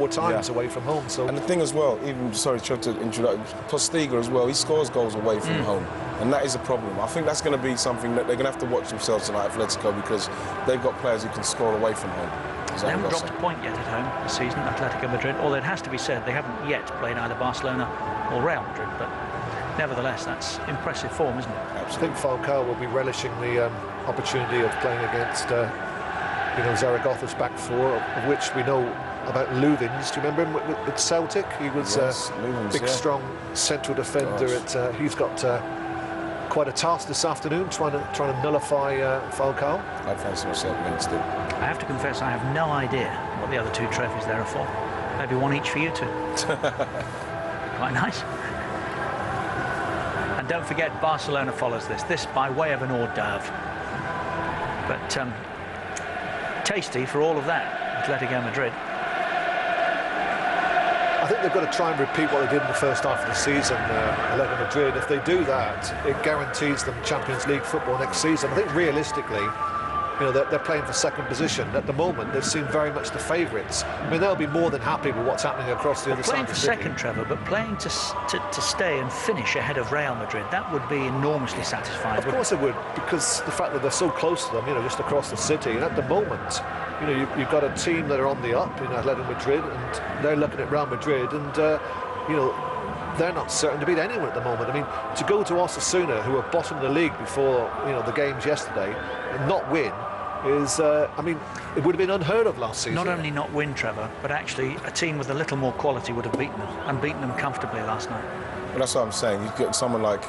4 times away from home. So, and the thing as well, even to introduce Postiga as well, he scores goals away from home, and that is a problem. I think that's going to be something that they're going to have to watch themselves tonight, Atletico, because they've got players who can score away from home. They haven't dropped a point yet at home this season, Atletico Madrid, although it has to be said they haven't yet played either Barcelona or Real Madrid, but nevertheless that's impressive form, isn't it? Absolutely. I think Falcao will be relishing the opportunity of playing against Zaragoza's back 4, of which we know about Luvins. Do you remember him at Celtic? He was a big, strong central defender. He's got quite a task this afternoon, trying to nullify Falcao. I fancy myself against him. I have to confess, I have no idea what the other 2 trophies there are for. Maybe one each for you two. Quite nice. And don't forget, Barcelona follows this by way of an hors d'oeuvre. But tasty for all of that, Atletico Madrid. I think they've got to try and repeat what they did in the first half of the season, Atletico Madrid. If they do that, it guarantees them Champions League football next season. I think realistically, they're playing for second position. At the moment, they seem very much the favourites. I mean, they'll be more than happy with what's happening across the other side of the city. Playing for second, Trevor, but playing to stay and finish ahead of Real Madrid, that would be enormously satisfying. Of course it would, because the fact that they're so close to them, just across the city. And at the moment, you've got a team that are on the up in Atletico Madrid, and they're looking at Real Madrid, and they're not certain to beat anyone at the moment. I mean, to go to Osasuna, who were bottom of the league before the games yesterday, and not win is, I mean, it would have been unheard of last season. Not only not win, Trevor, but actually a team with a little more quality would have beaten them, and beaten them comfortably last night. Well, that's what I'm saying. You get someone like,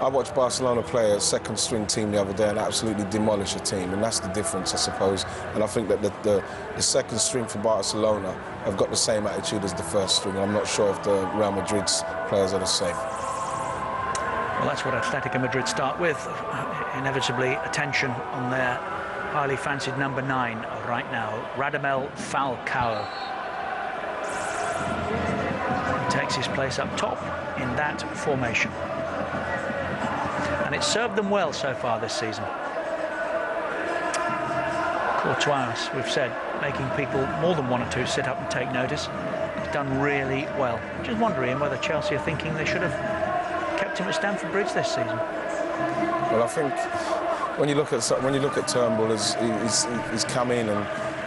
I watched Barcelona play a second string team the other day and absolutely demolish a team, and that's the difference, I suppose. And I think that the second string for Barcelona have got the same attitude as the first string. I'm not sure if the Real Madrid's players are the same. Well, that's what Atletico Madrid start with. Inevitably, attention on their highly fancied number 9 right now, Radamel Falcao. He takes his place up top in that formation. And it's served them well so far this season. Courtois, as we've said, making people, more than 1 or 2, sit up and take notice. He's done really well. Just wondering whether Chelsea are thinking they should have kept him at Stamford Bridge this season. Well, I think when you look at Turnbull, he's come in and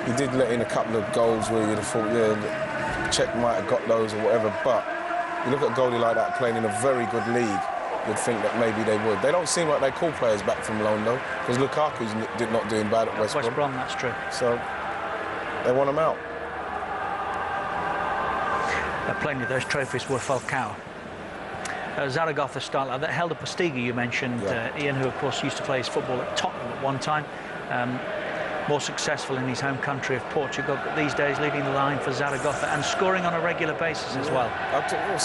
he did let in a couple of goals where you'd have thought, yeah, Czech might have got those or whatever. But you look at a goalie like that playing in a very good league, you'd think that maybe they would. They don't seem like they call players back from loan though, because Lukaku's not doing bad at West Brom. That's true. So they want him out. Plenty of those trophies were Falcao. Zaragoza starter that held a Postiga, you mentioned, Ian, who of course used to play his football at Tottenham at one time. More successful in his home country of Portugal, but these days leading the line for Zaragoza and scoring on a regular basis as well.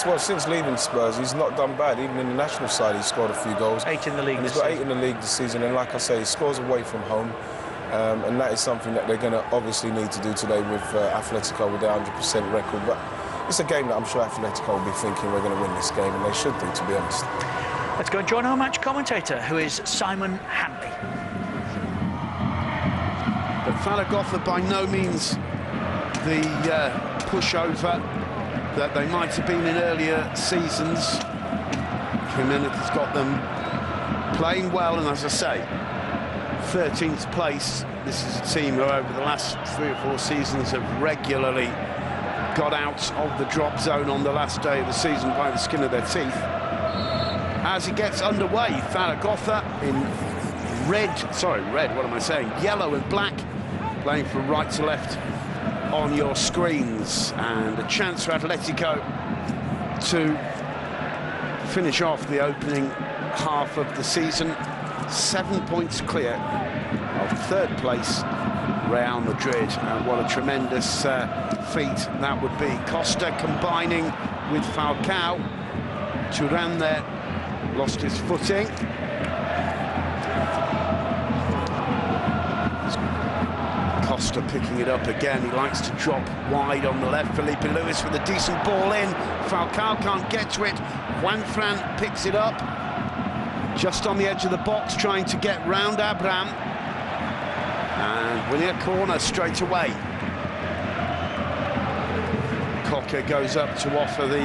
Well, since leaving Spurs, he's not done bad. Even in the national side, he's scored a few goals. 8 in the league. He's got 8 in the league this season, and like I say, he scores away from home. And that is something that they're going to obviously need to do today with Atletico with their 100% record. But it's a game that I'm sure Atletico will be thinking we're going to win this game, and they should do, to be honest. Let's go and join our match commentator, who is Simon Hanley. But Zaragoza by no means the pushover that they might have been in earlier seasons. Jimenez has got them playing well, and as I say, 13th place. This is a team who over the last 3 or 4 seasons have regularly got out of the drop zone on the last day of the season by the skin of their teeth. As it gets underway, Zaragoza in yellow and black, playing from right to left on your screens, and a chance for Atletico to finish off the opening half of the season. 7 points clear of 3rd place Real Madrid, and what a tremendous feat that would be. Costa combining with Falcao. Turan there lost his footing. Costa picking it up again. He likes to drop wide on the left. Felipe Luis with a decent ball in. Falcao can't get to it. Juanfran picks it up just on the edge of the box, trying to get round Abraham and winning a corner straight away. Coque goes up to offer the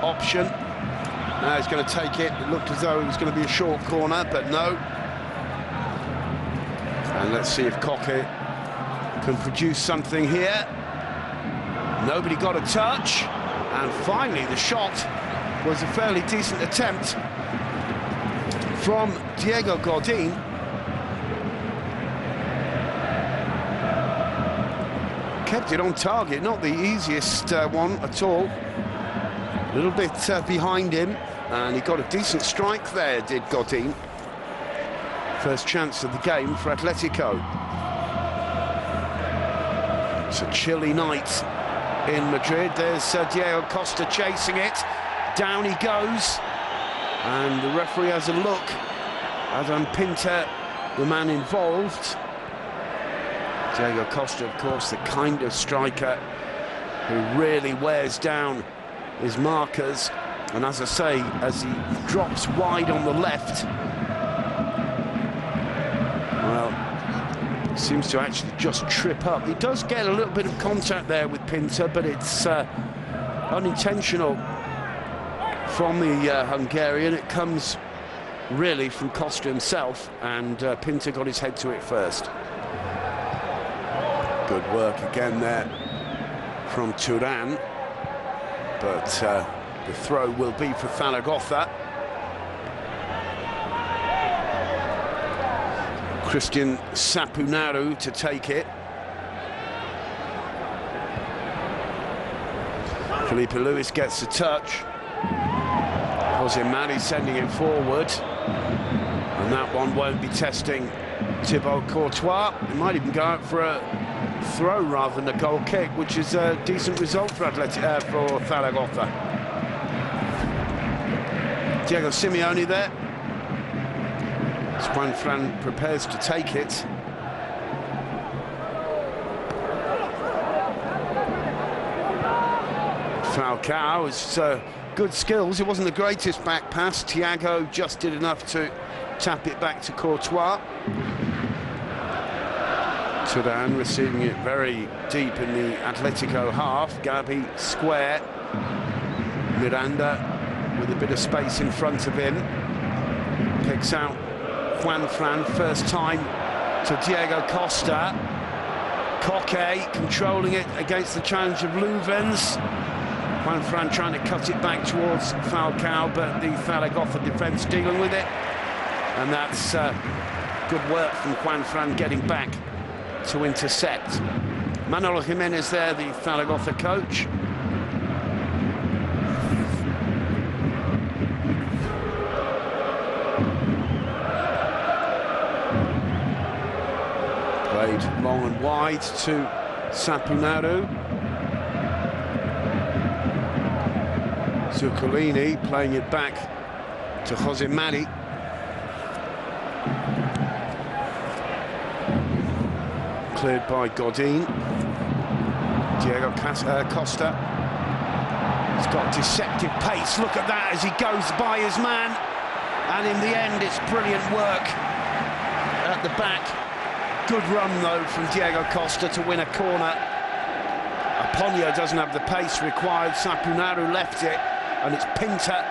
option. Now he's going to take it. It looked as though it was going to be a short corner, but no. And let's see if Coque can produce something here. Nobody got a touch. And finally, the shot was a fairly decent attempt from Diego Godin. Kept it on target, not the easiest one at all. A little bit behind him, and he got a decent strike there, did Godin. First chance of the game for Atletico. It's a chilly night in Madrid. There's Diego Costa chasing it. Down he goes, and the referee has a look. Adam Pinter, the man involved. Diego Costa, of course, the kind of striker who really wears down his markers. And as I say, as he drops wide on the left, well, seems to actually just trip up. He does get a little bit of contact there with Pinter, but it's unintentional from the Hungarian. It comes really from Costa himself, and Pinter got his head to it first. Good work again there from Turan, but the throw will be for Zaragoza. Christian Sapunaru to take it. Felipe Luis gets a touch. Jose Mari sending it forward, and that one won't be testing Thibaut Courtois. He might even go out for a throw rather than a goal kick, which is a decent result for for Zaragoza. Diego Simeone there. Juan Fran prepares to take it. Falcao has good skills. It wasn't the greatest back pass. Thiago just did enough to tap it back to Courtois. Turan receiving it very deep in the Atletico half. Gabi square. Miranda with a bit of space in front of him. Picks out Juan Fran, first time to Diego Costa. Coque controlling it against the challenge of Louvens. Juan Fran trying to cut it back towards Falcao, but the Zaragoza defence dealing with it. And that's good work from Juan Fran getting back to intercept. Manolo Jimenez there, the Zaragoza coach. Played long and wide to Sapunaru. Zuccolini playing it back to Jose Mari. Cleared by Godin. Diego Costa. He's got deceptive pace. Look at that as he goes by his man. And in the end, it's brilliant work at the back. Good run, though, from Diego Costa to win a corner. Aponio doesn't have the pace required. Sapunaru left it. And it's Pinter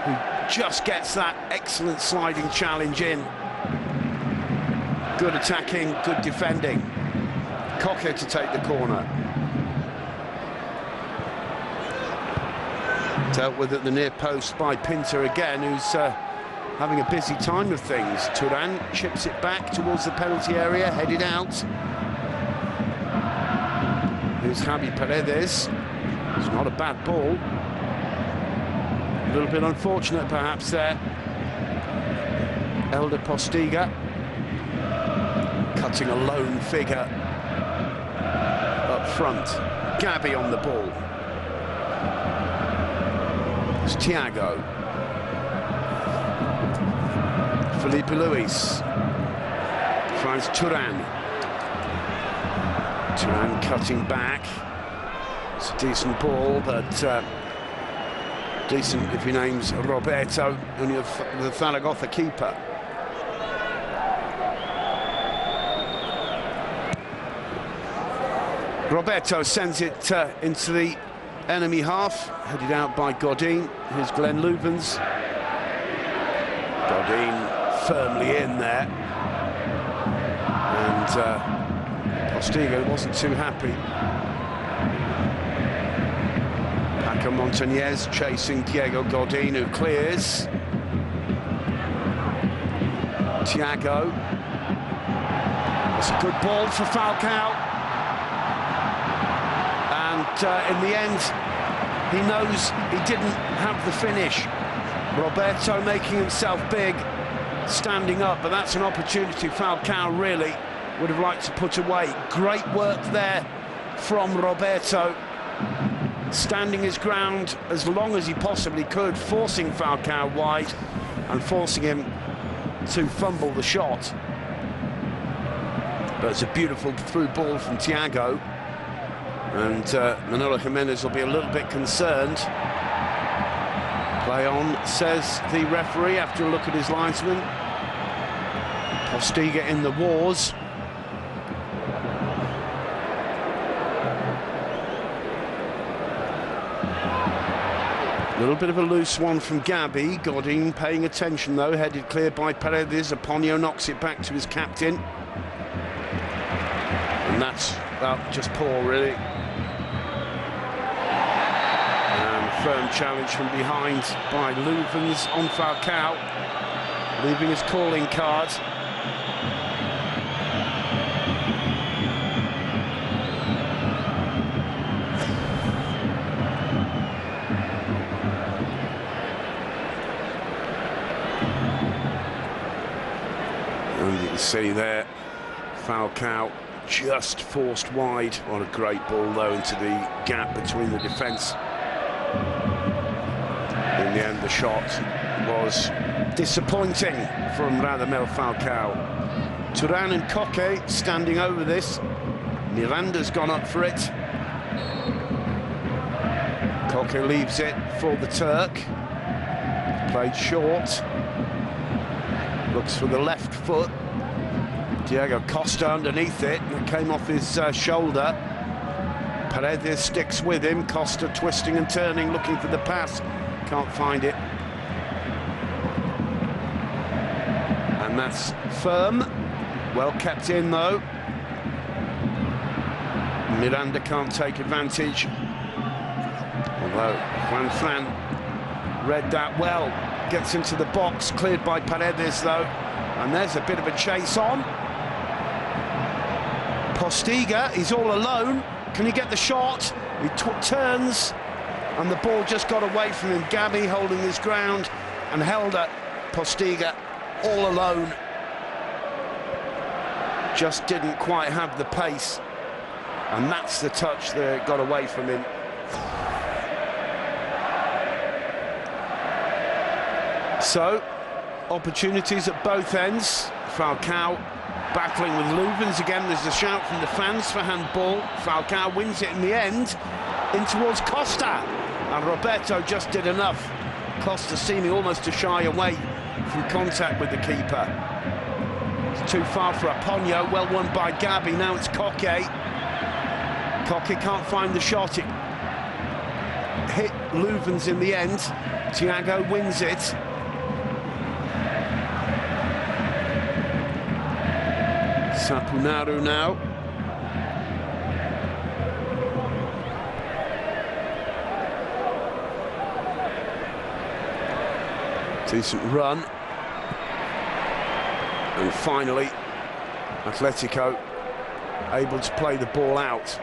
who just gets that excellent sliding challenge in. Good attacking, good defending. Coque to take the corner. Dealt with at the near post by Pinter again, who's having a busy time of things. Turan chips it back towards the penalty area, headed out. Here's Javi Paredes. It's not a bad ball. A little bit unfortunate, perhaps, there. Elder Postiga cutting a lone figure up front. Gabi on the ball. It's Thiago. Felipe Luis finds Turan. Turan cutting back. It's a decent ball, but decent if he names Roberto, only the Zaragoza keeper. Roberto sends it into the enemy half, headed out by Godin. Here's Glenn Louvens. Godin firmly in there. And Postigo wasn't too happy. Paco Montañez chasing Diego Godin, who clears. Thiago. It's a good ball for Falcao. And in the end, he knows he didn't have the finish. Roberto making himself big, standing up, but that's an opportunity Falcao really would have liked to put away. Great work there from Roberto, standing his ground as long as he possibly could, forcing Falcao wide and forcing him to fumble the shot. But it's a beautiful through ball from Thiago, and Manolo Jimenez will be a little bit concerned. Play on, says the referee after a look at his linesman. Postiga in the wars. A little bit of a loose one from Gabi. Godin paying attention though, headed clear by Paredes. Aponio knocks it back to his captain. And that's just poor, really. And firm challenge from behind by Louvens on Falcao, leaving his calling card. And you can see there, Falcao just forced wide. What a great ball though into the gap between the defence. In the end, the shot was disappointing from Radamel Falcao. Turan and Koke standing over this. Miranda's gone up for it. Koke leaves it for the Turk. Played short. Looks for the left foot. Diego Costa underneath it, and it came off his shoulder. Paredes sticks with him. Costa twisting and turning, looking for the pass. Can't find it. And that's firm. Well kept in, though. Miranda can't take advantage. Although Juan Fran read that well. Gets into the box, cleared by Paredes, though. And there's a bit of a chase on. Postiga, he's all alone. Can he get the shot? He turns, and the ball just got away from him. Gabi holding his ground, and Helder, Postiga, all alone. Just didn't quite have the pace, and that's the touch that got away from him. So, opportunities at both ends. Falcao battling with Louvens again. There's a shout from the fans for handball. Falcao wins it in the end, in towards Costa, and Roberto just did enough. Costa seeming almost to shy away from contact with the keeper. It's too far for Aponio. Well won by Gabi. Now it's Koke. Koke can't find the shot. It hit Louvens in the end. Thiago wins it. Sapunaru now. Decent run. And finally, Atletico able to play the ball out.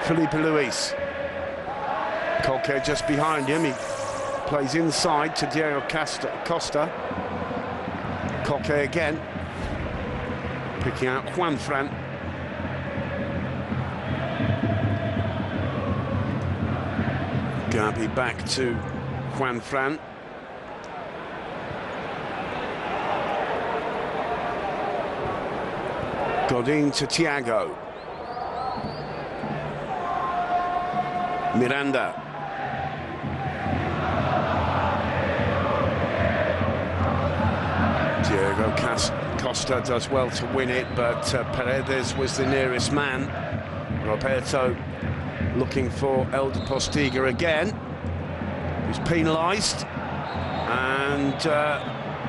Felipe Luis. Koke just behind him. He plays inside to Diego Costa. Koke again, picking out Juan Fran. Gabi back to Juan Fran. Godin to Thiago. Miranda. Diego Costa does well to win it, but Paredes was the nearest man. Roberto looking for Elder Postiga again, who's penalised, and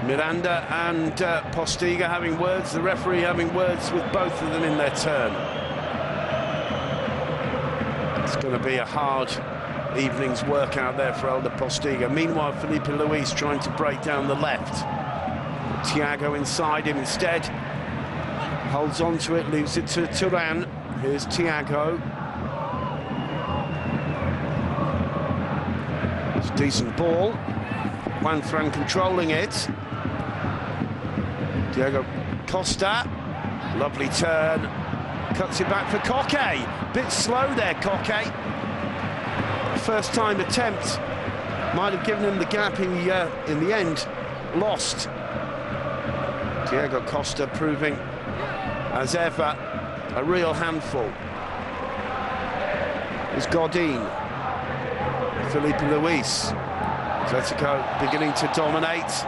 Miranda and Postiga having words, the referee having words with both of them in their turn. It's going to be a hard evening's work out there for Elder Postiga. Meanwhile, Felipe Luis trying to break down the left. Thiago inside him instead. Holds on to it, leaves it to Turan. Here's Thiago. It's a decent ball. Juanfran controlling it. Diego Costa. Lovely turn. Cuts it back for Koke. Bit slow there, Koke. First time attempt. Might have given him the gap in the end. Lost. Diego Costa proving, as ever, a real handful. Is Godin. Felipe Luis. Atletico beginning to dominate.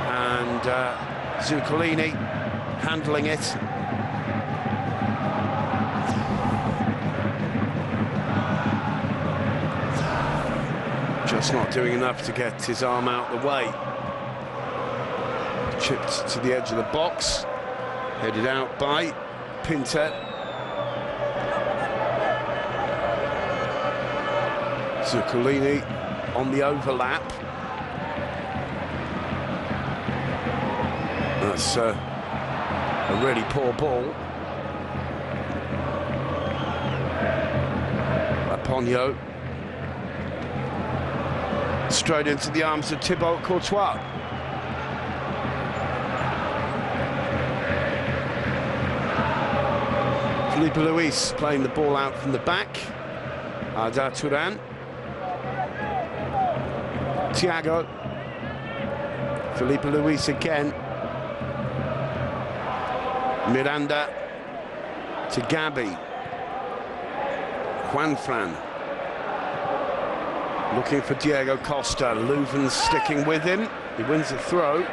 And Zuccolini handling it. Just not doing enough to get his arm out the way. Chipped to the edge of the box. Headed out by Pinter. Zuccolini on the overlap. That's a really poor ball. Aponio. Straight into the arms of Thibaut Courtois. Felipe Luis playing the ball out from the back. Arda Turan. Thiago. Felipe Luis again. Miranda to Gabi. Juanfran. Looking for Diego Costa. Leuven's sticking with him. He wins the throw.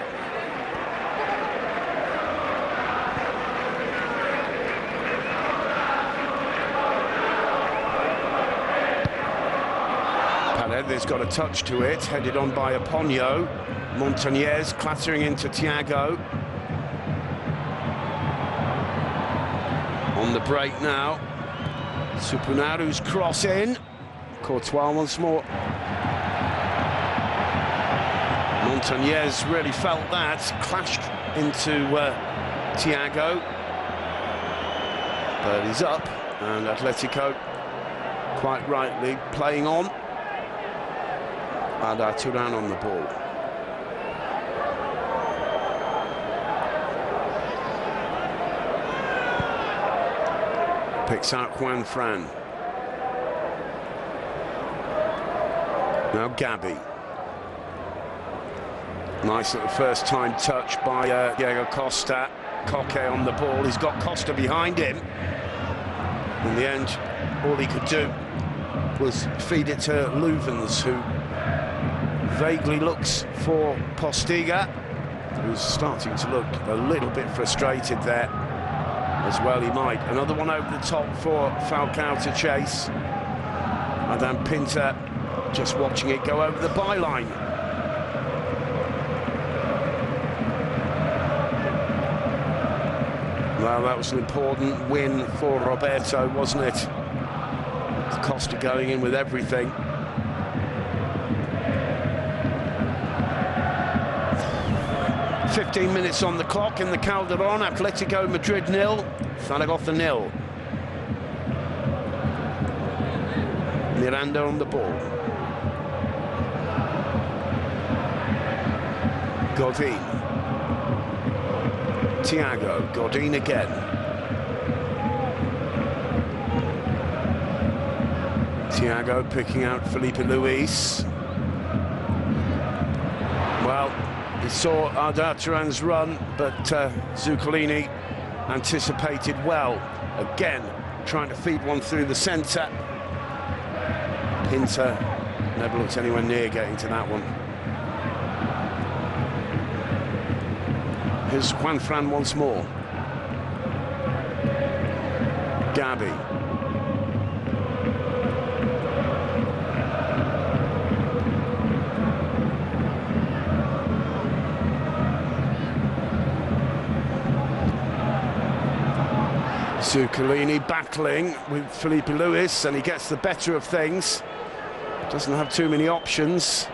Paredes got a touch to it, headed on by Aponio. Montañez clattering into Thiago. On the break now. Supunaru's cross in. Courtois once more. Montañez really felt that, clashed into Thiago. But he's up, and Atletico, quite rightly, playing on. Arda Turan on the ball. Picks out Juanfran. Now Gabi. Nice little first-time touch by Diego Costa. Koke on the ball. He's got Costa behind him. In the end, all he could do was feed it to Leuven's, who vaguely looks for Postiga, who's starting to look a little bit frustrated there. As well he might. Another one over the top for Falcao to chase. And then Pinter just watching it go over the byline. Well, that was an important win for Roberto, wasn't it? Costa going in with everything. "15 minutes on the clock in the Calderon. Atletico Madrid 0, Zaragoza 0. Miranda on the ball. Godin. Thiago. Godin again. Thiago picking out Felipe Luis. Well, he saw Arda Turan's run, but Zuccolini anticipated well. Again, trying to feed one through the centre. Pinter never looked anywhere near getting to that one. Here's Juanfran once more. Gabi. Zuccolini battling with Felipe Luis, and he gets the better of things. Doesn't have too many options.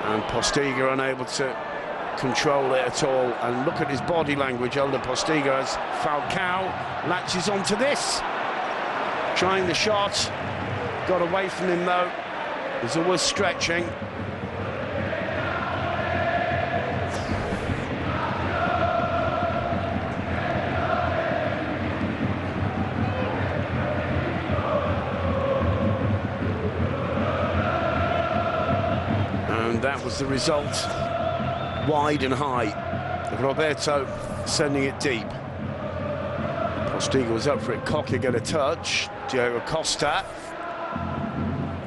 And Postiga unable to control it at all. And look at his body language, Elder Postiga, as Falcao latches onto this. Trying the shot. Got away from him though. He's always stretching. And that was the result. Wide and high. Roberto sending it deep. Postiga was up for it. Coque get a touch. Diego Costa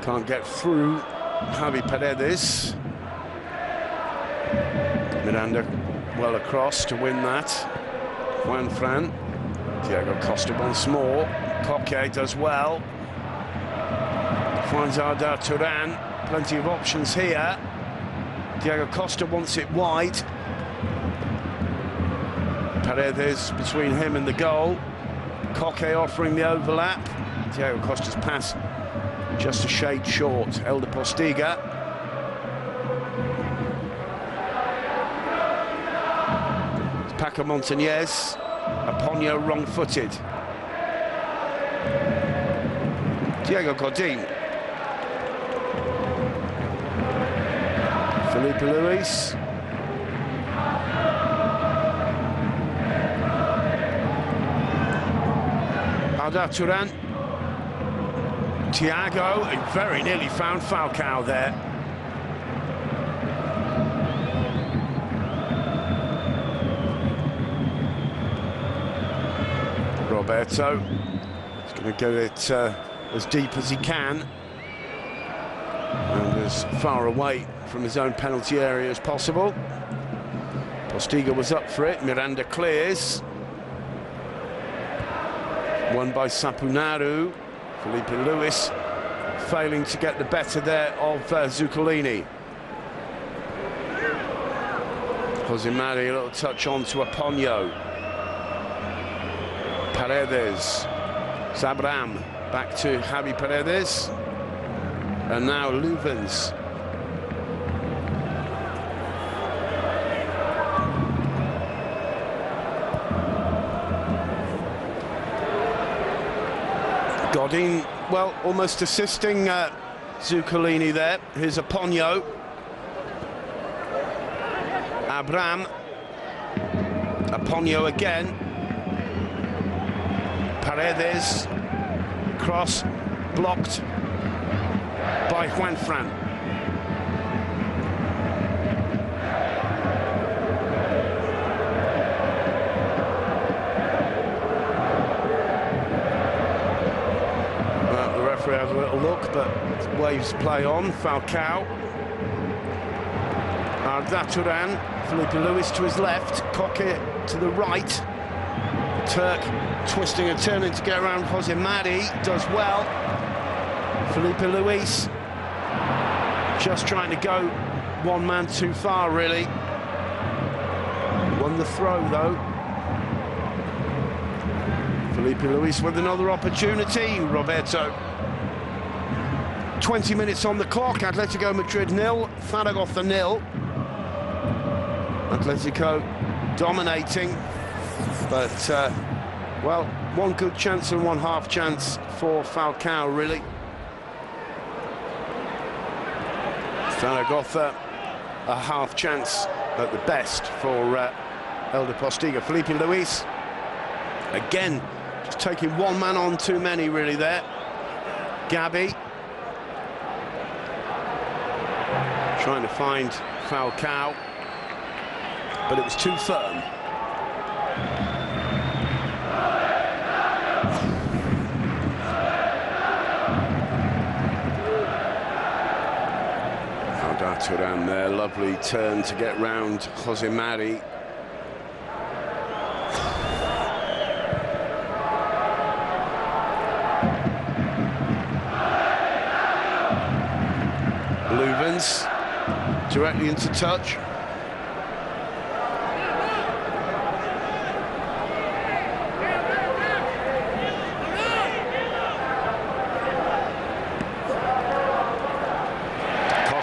can't get through. Javi Paredes. Miranda well across to win that. Juan Fran. Diego Costa once more. Coque does well. Finds Arda Turan. Plenty of options here. Diego Costa wants it wide. Paredes between him and the goal. Coque offering the overlap. Diego Costa's pass just a shade short. Elder Postiga. It's Paco Montañez. Aponio wrong-footed. Diego Godin. Felipe Luis. Arda Turan. Thiago, he very nearly found Falcao there. Roberto is going to get it as deep as he can and as far away from his own penalty area as possible. Postiga was up for it. Miranda clears. Won by Sapunaru. Felipe Luis failing to get the better there of Zuccolini. Jose Mari, a little touch on to Aponio. Paredes. Zabram back to Javi Paredes. And now Luvens. Godin, well, almost assisting Zuccolini there. Here's Aponio. Abram. Aponio again. Paredes. Cross blocked by Juan Fran. Has a little look, but waves play on. Falcao. Arda Turan. Felipe Luis to his left. Coque to the right. Turk twisting and turning to get around Jose Mari. Does well. Felipe Luis just trying to go one man too far, really. Won the throw, though. Felipe Luis with another opportunity. Roberto. 20 minutes on the clock. Atletico Madrid 0, Zaragoza 0. Atletico dominating, but well, one good chance and one half chance for Falcao, really. Zaragoza a half chance at the best for Elder Postiga. Felipe Luis again just taking one man on too many, really, there. Gabi trying to find Falcao, but it was too firm. Arda Turan there, lovely turn to get round Jose Mari. Luvens directly into touch.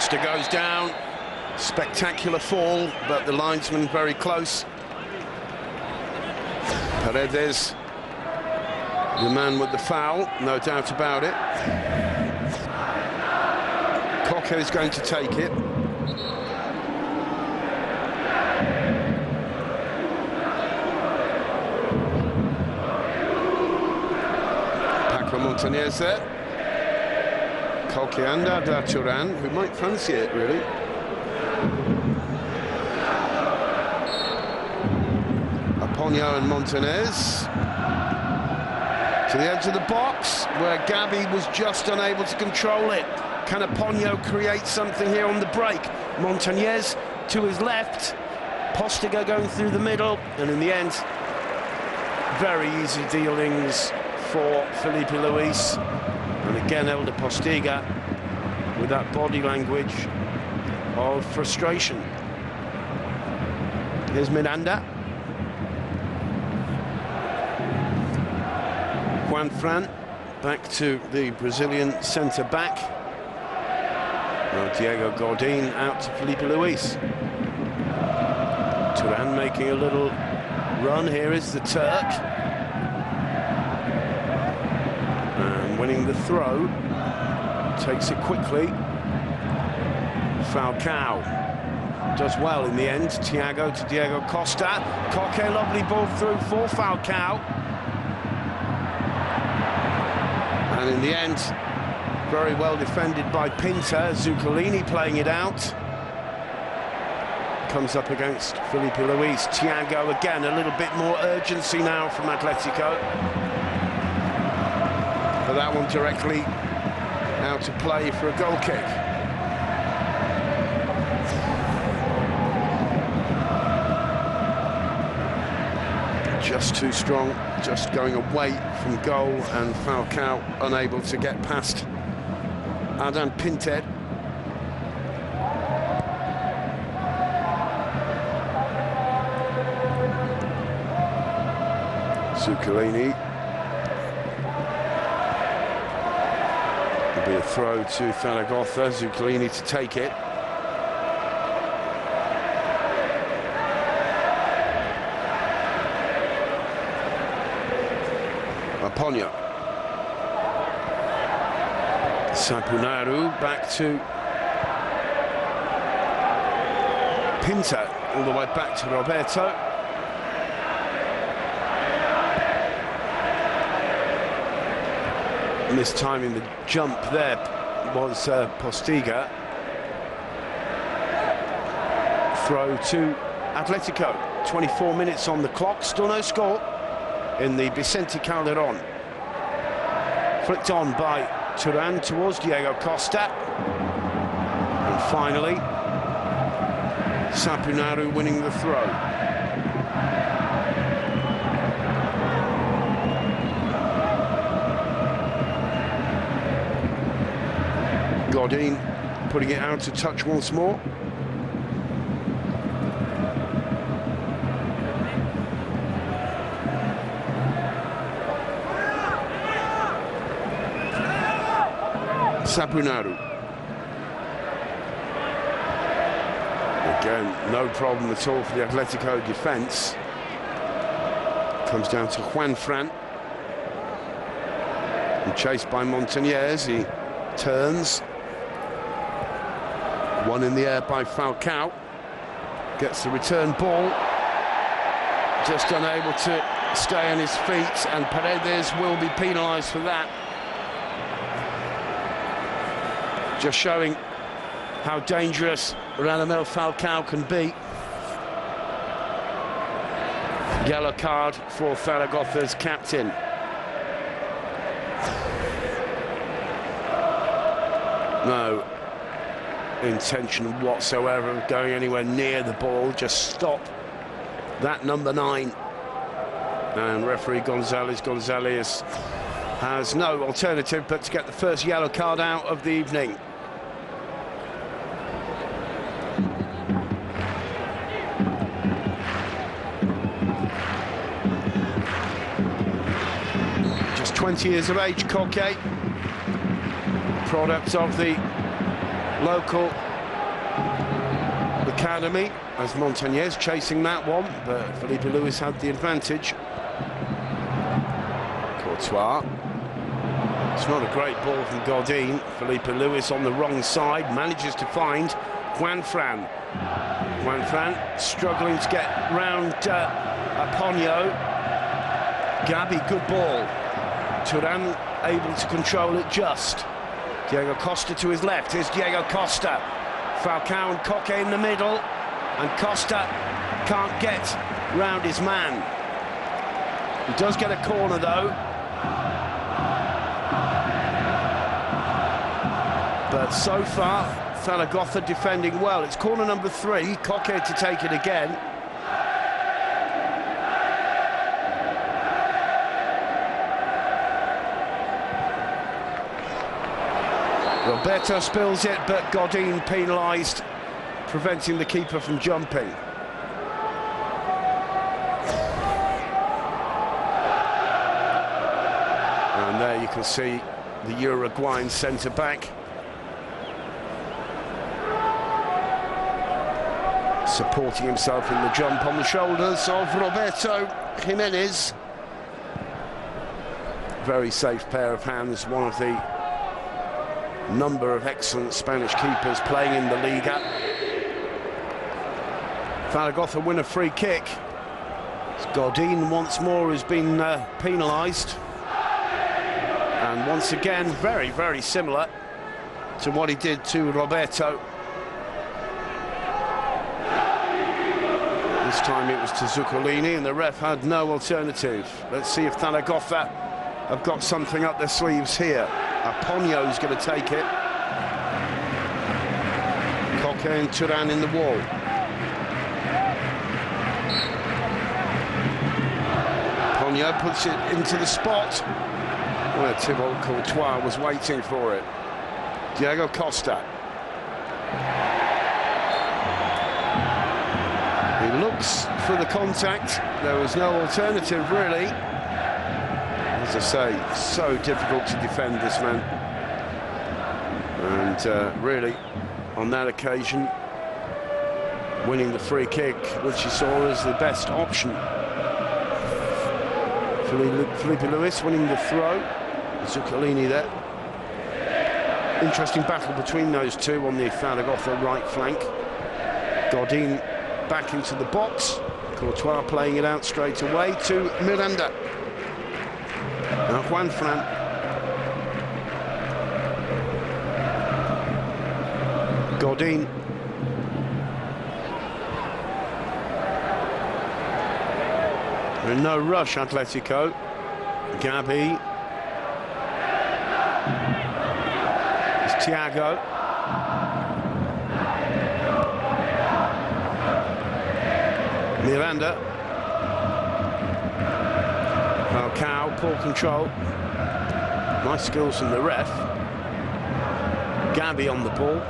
Costa goes down. Spectacular fall, but the linesman very close. Paredes, the man with the foul, no doubt about it. Koke is going to take it. Paco Montañez there. Koke and Arda Turan, who might fancy it, really. Aponio and Montañez to the edge of the box, where Gavi was just unable to control it. Can Aponio create something here on the break? Montañez to his left, Postiga going through the middle, and in the end, very easy dealings for Felipe Luis. And again, Elder Postiga with that body language of frustration. Here's Miranda. Juan Fran back to the Brazilian centre-back. Diego Godin out to Felipe Luis. Turan making a little run. Here is the Turk. And winning the throw. Takes it quickly. Falcao does well in the end. Thiago to Diego Costa. Koke, lovely ball through for Falcao. And in the end, very well defended by Pinta. Zuccolini playing it out. Comes up against Felipe Luis. Thiago again, a little bit more urgency now from Atletico. But that one directly out to play for a goal kick. Just too strong, just going away from goal, and Falcao unable to get past Adan Pinted. Zuccolini. It'll be a throw to Zaragoza. Zuccolini to take it. Aponio. Sapunaru back to Pinta, all the way back to Roberto. Mistiming the jump there was Postiga. Throw to Atletico. 24 minutes on the clock, still no score in the Vicente Calderon. Flicked on by Turan towards Diego Costa. And finally, Sapunaru winning the throw. Godin putting it out to touch once more. Sapunaru. Again, no problem at all for the Atletico defence. Comes down to Juan Fran. And chased by Montañez. He turns. One in the air by Falcao. Gets the return ball. Just unable to stay on his feet, and Paredes will be penalised for that. Just showing how dangerous Radamel Falcao can be. Yellow card for Zaragoza's captain. No intention whatsoever of going anywhere near the ball. Just stop that number 9. And referee Gonzalez has no alternative but to get the first yellow card out of the evening. Just 20 years of age, Koke, product of the local academy, as Montañez chasing that one, but Felipe Luis had the advantage. Courtois. It's not a great ball from Godin. Felipe Luis on the wrong side, manages to find Juanfran. Juanfran struggling to get round Aponio. Gabi, good ball. Turan able to control it just. Diego Costa to his left. Here's Diego Costa. Falcao and Koke in the middle. And Costa can't get round his man. He does get a corner though. But so far, Zaragoza defending well. It's corner number 3. Koke to take it again. Roberto spills it, but Godin penalised, preventing the keeper from jumping. And there you can see the Uruguayan centre-back supporting himself in the jump on the shoulders of Roberto Jimenez. Very safe pair of hands, one of the number of excellent Spanish keepers playing in the Liga. Zaragoza win a free kick. Godin once more has been penalised. And once again, very, very similar to what he did to Roberto. This time it was to Zuccolini, and the ref had no alternative. Let's see if Zaragoza have got something up their sleeves here. Aponio's going to take it. Koke and Turan in the wall. Aponio puts it into the spot where Thibaut Courtois was waiting for it. Diego Costa. He looks for the contact. There was no alternative, really. As I say, so difficult to defend this man. And really, on that occasion, winning the free kick, which he saw as the best option. Felipe Luis winning the throw. Zuccolini there. Interesting battle between those two on the Zaragoza right flank. Godin back into the box. Courtois playing it out straight away to Miranda. Now Juanfran. Godin. In no rush, Atletico. Gabi. It's Thiago. Miranda. Falcao, poor control. Nice skills from the ref. Gabi on the ball.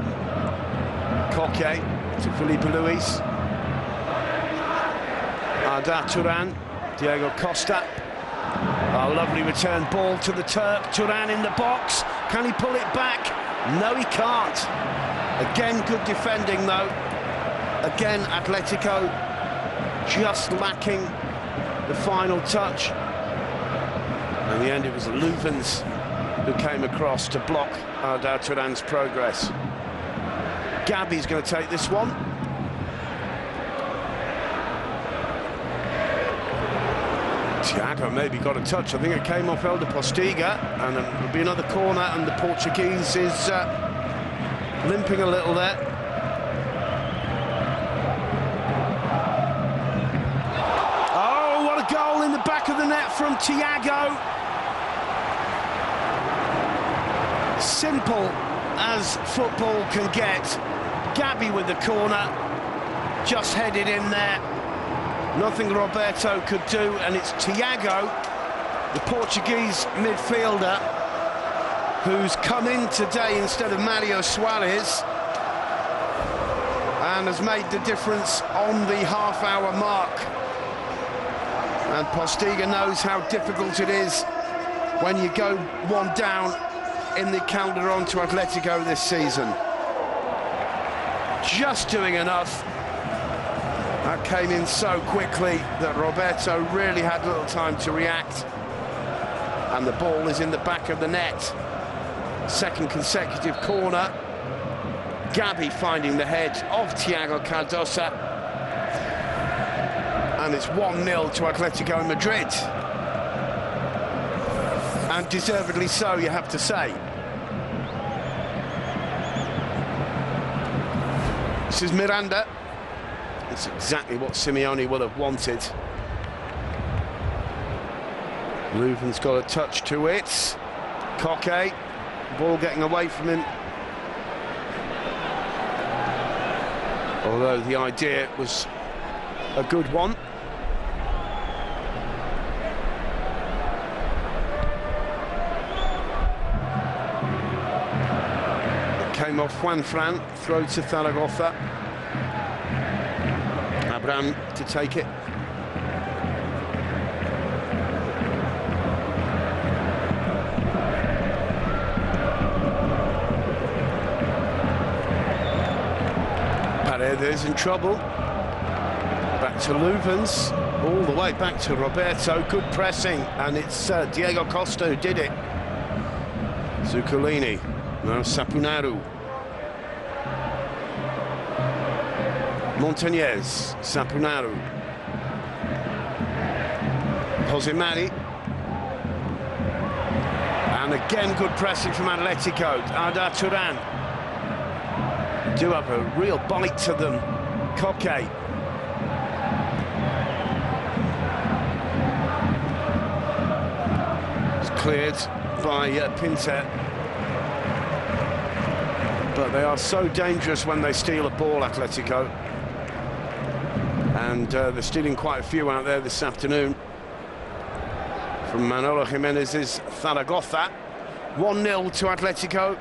Koke to Felipe Luis. Arda Turan. Diego Costa. A lovely return ball to the Turk. Turan in the box. Can he pull it back? No, he can't. Again, good defending, though. Again, Atletico just lacking the final touch. In the end, it was Leuven's who came across to block Arda Turan's progress. Gabi's going to take this one. Thiago maybe got a touch. I think it came off Elder Postiga, and it'll be another corner, and the Portuguese is limping a little there. Oh, what a goal in the back of the net from Thiago. Simple as football can get. Gabi with the corner, just headed in there. Nothing Roberto could do, and it's Thiago, the Portuguese midfielder, who's come in today instead of Mario Suarez and has made the difference on the half-hour mark. And Postiga knows how difficult it is when you go one down in the Calderon to Atletico this season. just doing enough. That came in so quickly that Roberto really had little time to react. And the ball is in the back of the net. Second consecutive corner. Gabi finding the head of Thiago Cardosa. And it's 1-0 to Atletico de Madrid. And deservedly so, you have to say. This is Miranda. It's exactly what Simeone would have wanted. Leuven's got a touch to it. Koke, ball getting away from him. Although the idea was a good one. It came off Juanfran, throw to Zaragoza. Abraham to take it. Paredes in trouble. Back to Leuven's, all the way back to Roberto. Good pressing, and it's Diego Costa who did it. Zuccolini, now Sapunaru. Montañez, Sapunaru. Jose Mari. And again, good pressing from Atletico. Arda Turan. Do have a real bite to them. Koke. It's cleared by Pinter. But they are so dangerous when they steal a ball, Atletico. And they're stealing quite a few out there this afternoon. From Manolo Jimenez's Zaragoza. 1-0 to Atletico.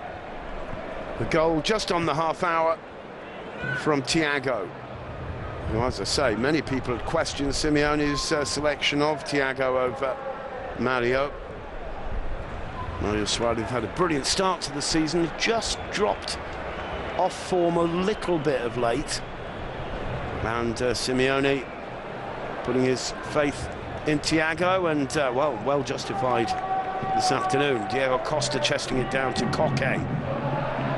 The goal just on the half hour from Thiago. Who, as I say, many people had questioned Simeone's selection of Thiago over Mario. Mario Suarez had a brilliant start to the season, just dropped off form a little bit of late. And Simeone putting his faith in Thiago, and well justified this afternoon. Diego Costa chesting it down to Koke.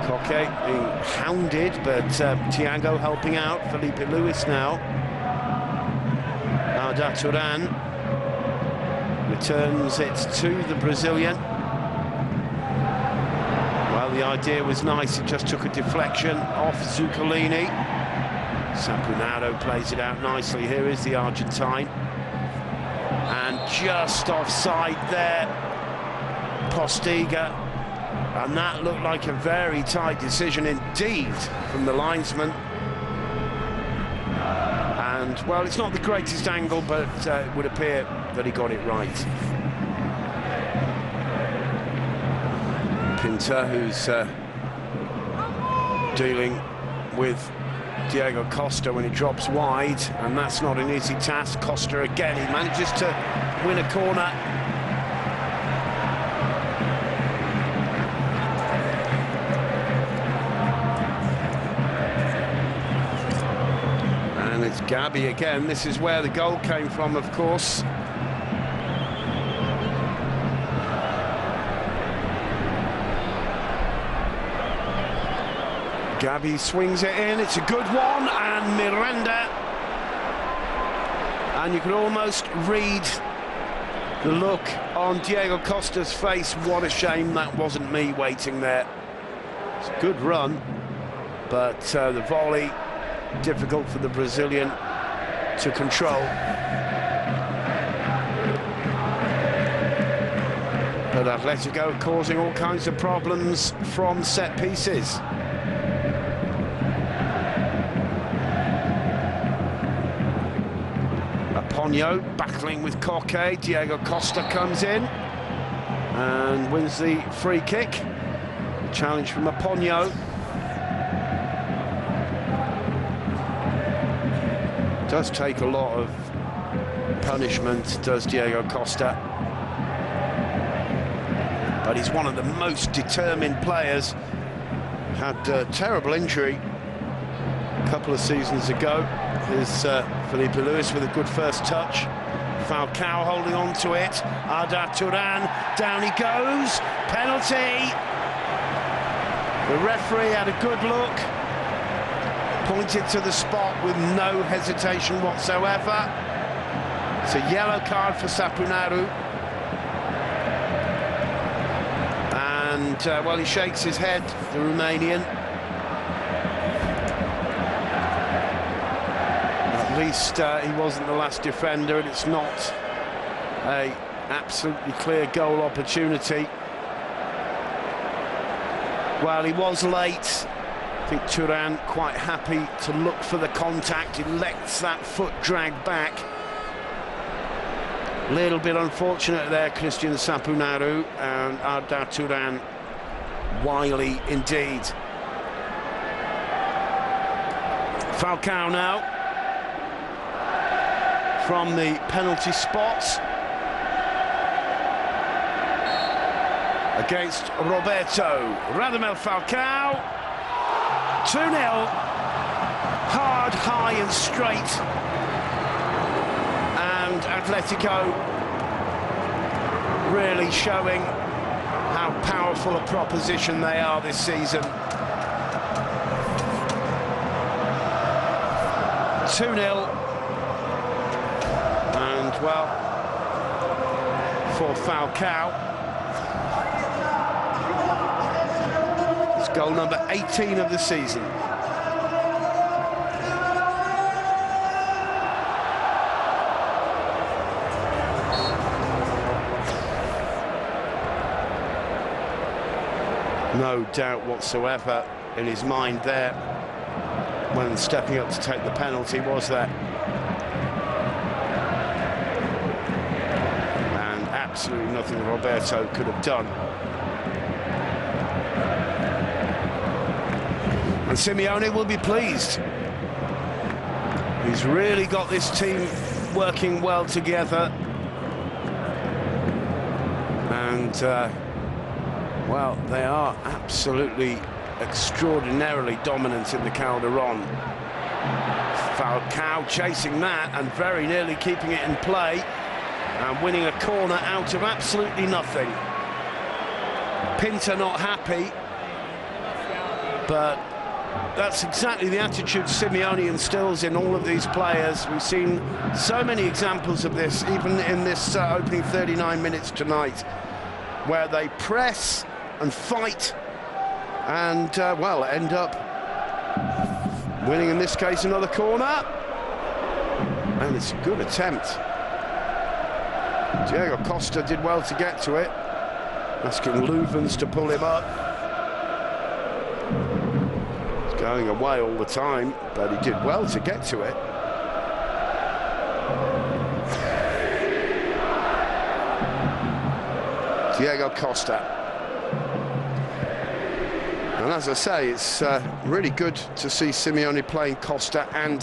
Koke being hounded, but Thiago helping out. Felipe Luis now. Arda Turan returns it to the Brazilian. Well, the idea was nice, it just took a deflection off Zuccolini. Sapunaro plays it out nicely. Here is the Argentine. And just offside there, Postiga. And that looked like a very tight decision indeed from the linesman. And, well, it's not the greatest angle, but it would appear that he got it right. Pinter, who's dealing with Diego Costa when he drops wide, and that's not an easy task. Costa again, he manages to win a corner. And it's Gabi again. This is where the goal came from, of course. Gabi swings it in, it's a good one, and Miranda. And you can almost read the look on Diego Costa's face. What a shame that wasn't me waiting there. It's a good run, but the volley, difficult for the Brazilian to control. But Atletico causing all kinds of problems from set pieces. Ponyo battling with Koke. Diego Costa comes in and wins the free kick. Challenge from Ponyo. Does take a lot of punishment, does Diego Costa. But he's one of the most determined players. Had a terrible injury a couple of seasons ago. Here's Felipe Luis with a good first touch. Falcao holding on to it. Arda Turan, down he goes. Penalty. The referee had a good look, pointed to the spot with no hesitation whatsoever. It's a yellow card for Sapunaru. And, well, he shakes his head, the Romanian. At least he wasn't the last defender, and it's not an absolutely clear goal opportunity. Well, he was late. I think Turan quite happy to look for the contact. He lets that foot drag back. Little bit unfortunate there, Christian Sapunaru, and Arda Turan wily indeed. Falcao now from the penalty spot against Roberto. Radamel Falcao. 2-0. Hard, high and straight. And Atletico really showing how powerful a proposition they are this season. 2-0. And, well, for Falcao, it's goal number 18 of the season. No doubt whatsoever in his mind there when stepping up to take the penalty, was there? And absolutely nothing Roberto could have done. And Simeone will be pleased. He's really got this team working well together. And well, they are absolutely extraordinarily dominant in the Calderon. Falcao chasing that and very nearly keeping it in play and winning a corner out of absolutely nothing. Pinter not happy, but that's exactly the attitude Simeone instills in all of these players. We've seen so many examples of this, even in this opening 39 minutes tonight, where they press and fight and, well, end up winning, in this case, another corner. And it's a good attempt. Diego Costa did well to get to it, asking Louvens to pull him up. He's going away all the time, but he did well to get to it. Diego Costa. And as I say, it's really good to see Simeone playing Costa and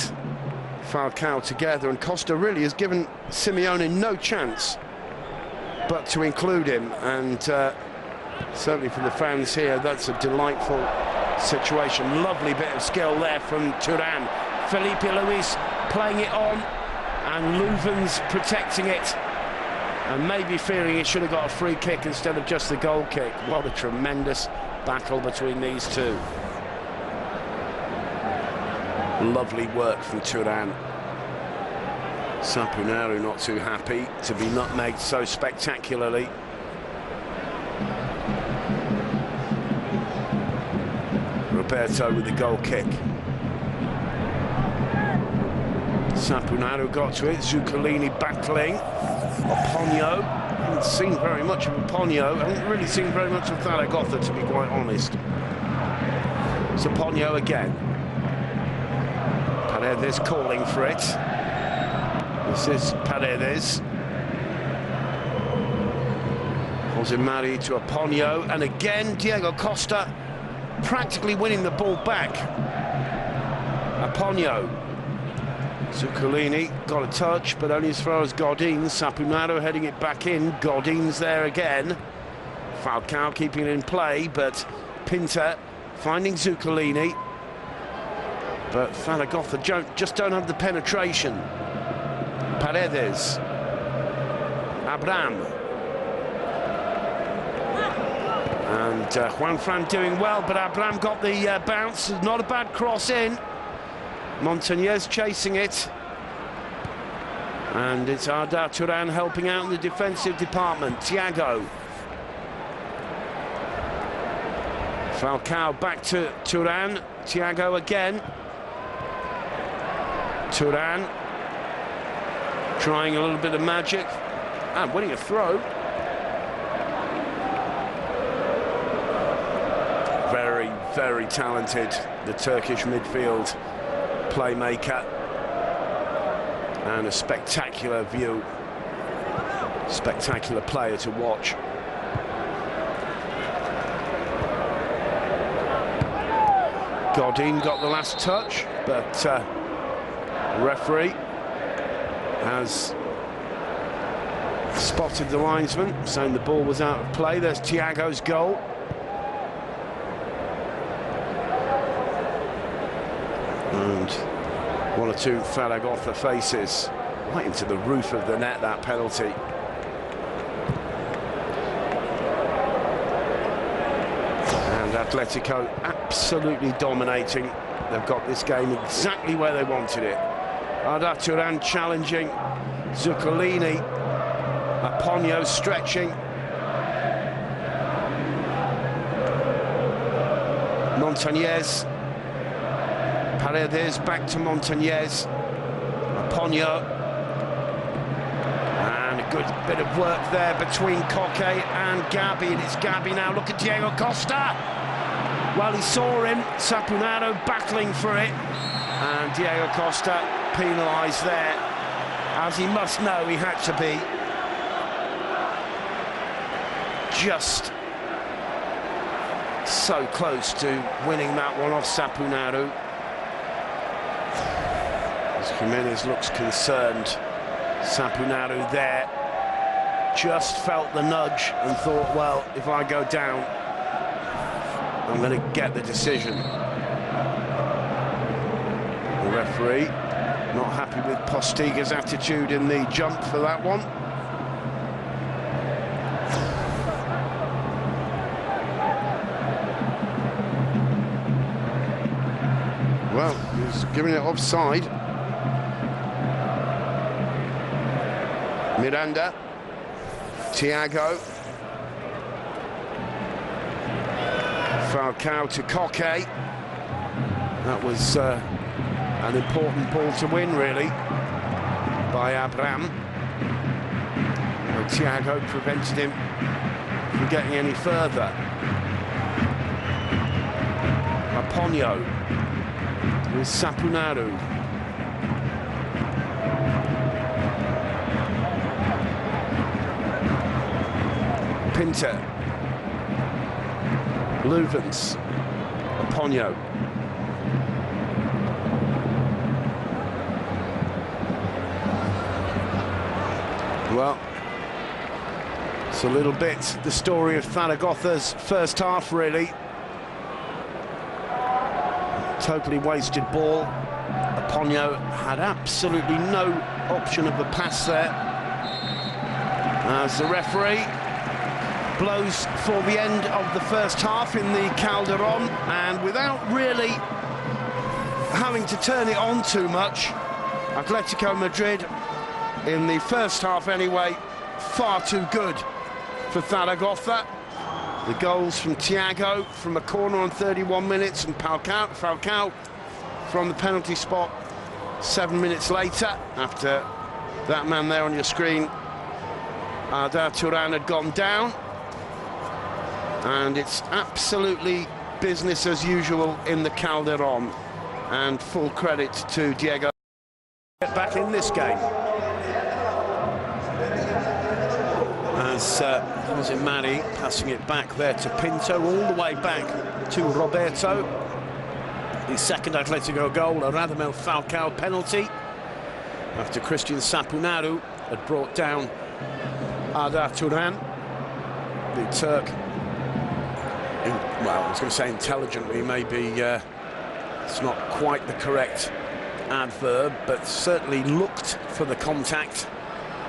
Falcao together, and Costa really has given Simeone no chance but to include him, and certainly for the fans here, that's a delightful situation. Lovely bit of skill there from Turan. Felipe Luis playing it on, and Louvens protecting it, and maybe feeling he should have got a free kick instead of just the goal kick. What a tremendous battle between these two. Lovely work from Turan. Sapunaru not too happy to be nutmegged so spectacularly. Roberto with the goal kick. Sapunaru got to it. Zuccolini battling. Oponio. Haven't seen very much of Oponio. Haven't really seen very much of Zaragoza, to be quite honest. It's Oponio again. Paredes calling for it. This is Paredes. Jose Mari to Oponio, and again Diego Costa practically winning the ball back. Oponio. Zuccolini got a touch, but only as far as Godin. Sapunaru heading it back in. Godin's there again. Falcao keeping it in play, but Pinter finding Zuccolini. But Zaragoza just don't have the penetration. Paredes. Abraham. And Juanfran doing well, but Abraham got the bounce. Not a bad cross in. Montañez chasing it. And it's Arda Turan helping out in the defensive department. Thiago. Falcao back to Turan. Thiago again. Turan trying a little bit of magic and winning a throw. Very, very talented, the Turkish midfield playmaker. And a spectacular view, spectacular player to watch. Godin got the last touch, but referee has spotted the linesman, saying the ball was out of play. There's Thiago's goal. And one or two Zaragoza faces right into the roof of the net, that penalty. And Atletico absolutely dominating. They've got this game exactly where they wanted it. Arda Turan challenging Zuccolini. Aponio stretching. Montañez. Paredes back to Montañez. Aponio. And a good bit of work there between Coque and Gabi. And it's Gabi now. Look at Diego Costa. Well, he saw him. Sapunaro battling for it. And Diego Costa penalised there. As he must know, he had to be. Just so close to winning that one off Sapunaro. As Jimenez looks concerned, Sapunaro there just felt the nudge and thought, well, if I go down, I'm going to get the decision. The referee not happy with Postiga's attitude in the jump for that one. Well, he's giving it offside. Miranda, Thiago, Falcao to Coque. That was an important ball to win, really, by Abraham. Well, Thiago prevented him from getting any further. Aponio with Sapunaro. Pinter. Luvens. Aponio. Well, it's a little bit the story of Zaragoza's first half, really. Totally wasted ball. Aponio had absolutely no option of a pass there. As the referee blows for the end of the first half in the Calderon, and without really having to turn it on too much, Atletico Madrid, in the first half anyway, far too good for Zaragoza. The goals from Thiago from a corner on 31 minutes, and Falcao from the penalty spot 7 minutes later, after that man there on your screen, Arda Turan, had gone down. And it's absolutely business as usual in the Calderon, and full credit to Diego. Get back in this game. As Jose Mari passing it back there to Pinto, all the way back to Roberto. The second Atletico goal, a Radamel Falcao penalty, after Christian Sapunaro had brought down Arda Turan. The Turk, well, I was going to say intelligently, maybe It's not quite the correct adverb, but certainly looked for the contact,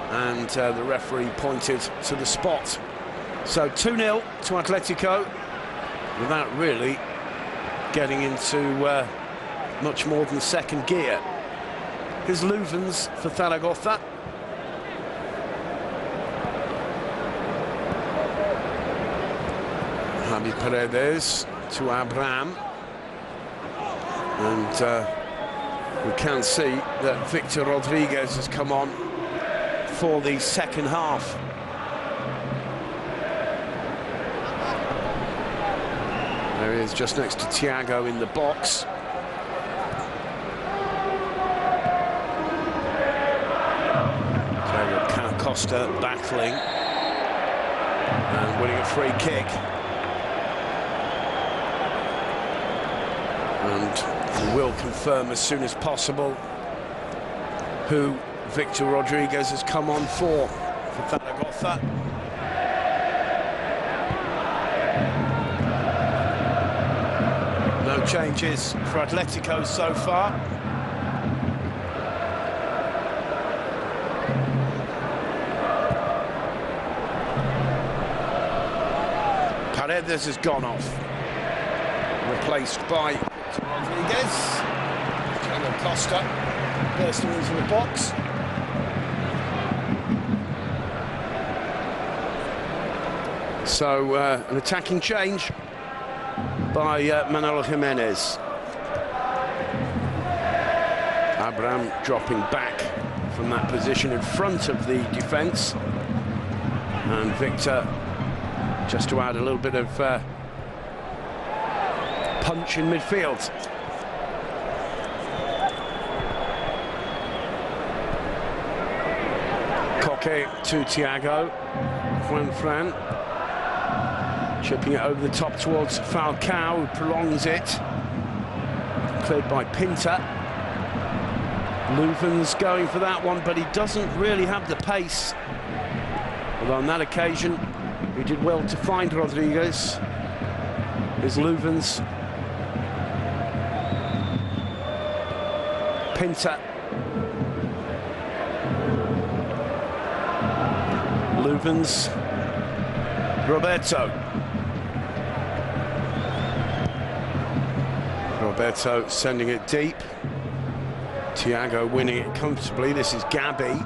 and the referee pointed to the spot. So 2-0 to Atletico, without really getting into much more than second gear. Here's Louvens for Zaragoza. Javi Paredes to Abraham, and we can see that Victor Rodriguez has come on for the second half. There he is, just next to Thiago in the box. Thiago Costa battling and winning a free kick. And we will confirm as soon as possible who Victor Rodriguez has come on for Zaragoza. No changes for Atletico so far. Paredes has gone off, replaced by Rodriguez. Thiago Costa bursting into the box. So an attacking change by Manolo Jimenez. Abraham dropping back from that position in front of the defence, and Victor just to add a little bit of punch in midfield. Koke to Thiago. Fran chipping it over the top towards Falcao, who prolongs it. Cleared by Pinta. Louvens going for that one, but he doesn't really have the pace. Although on that occasion, he did well to find Rodriguez. Here's Louvens. Pinta. Louvens. Roberto. Roberto sending it deep. Thiago winning it comfortably. This is Gabi.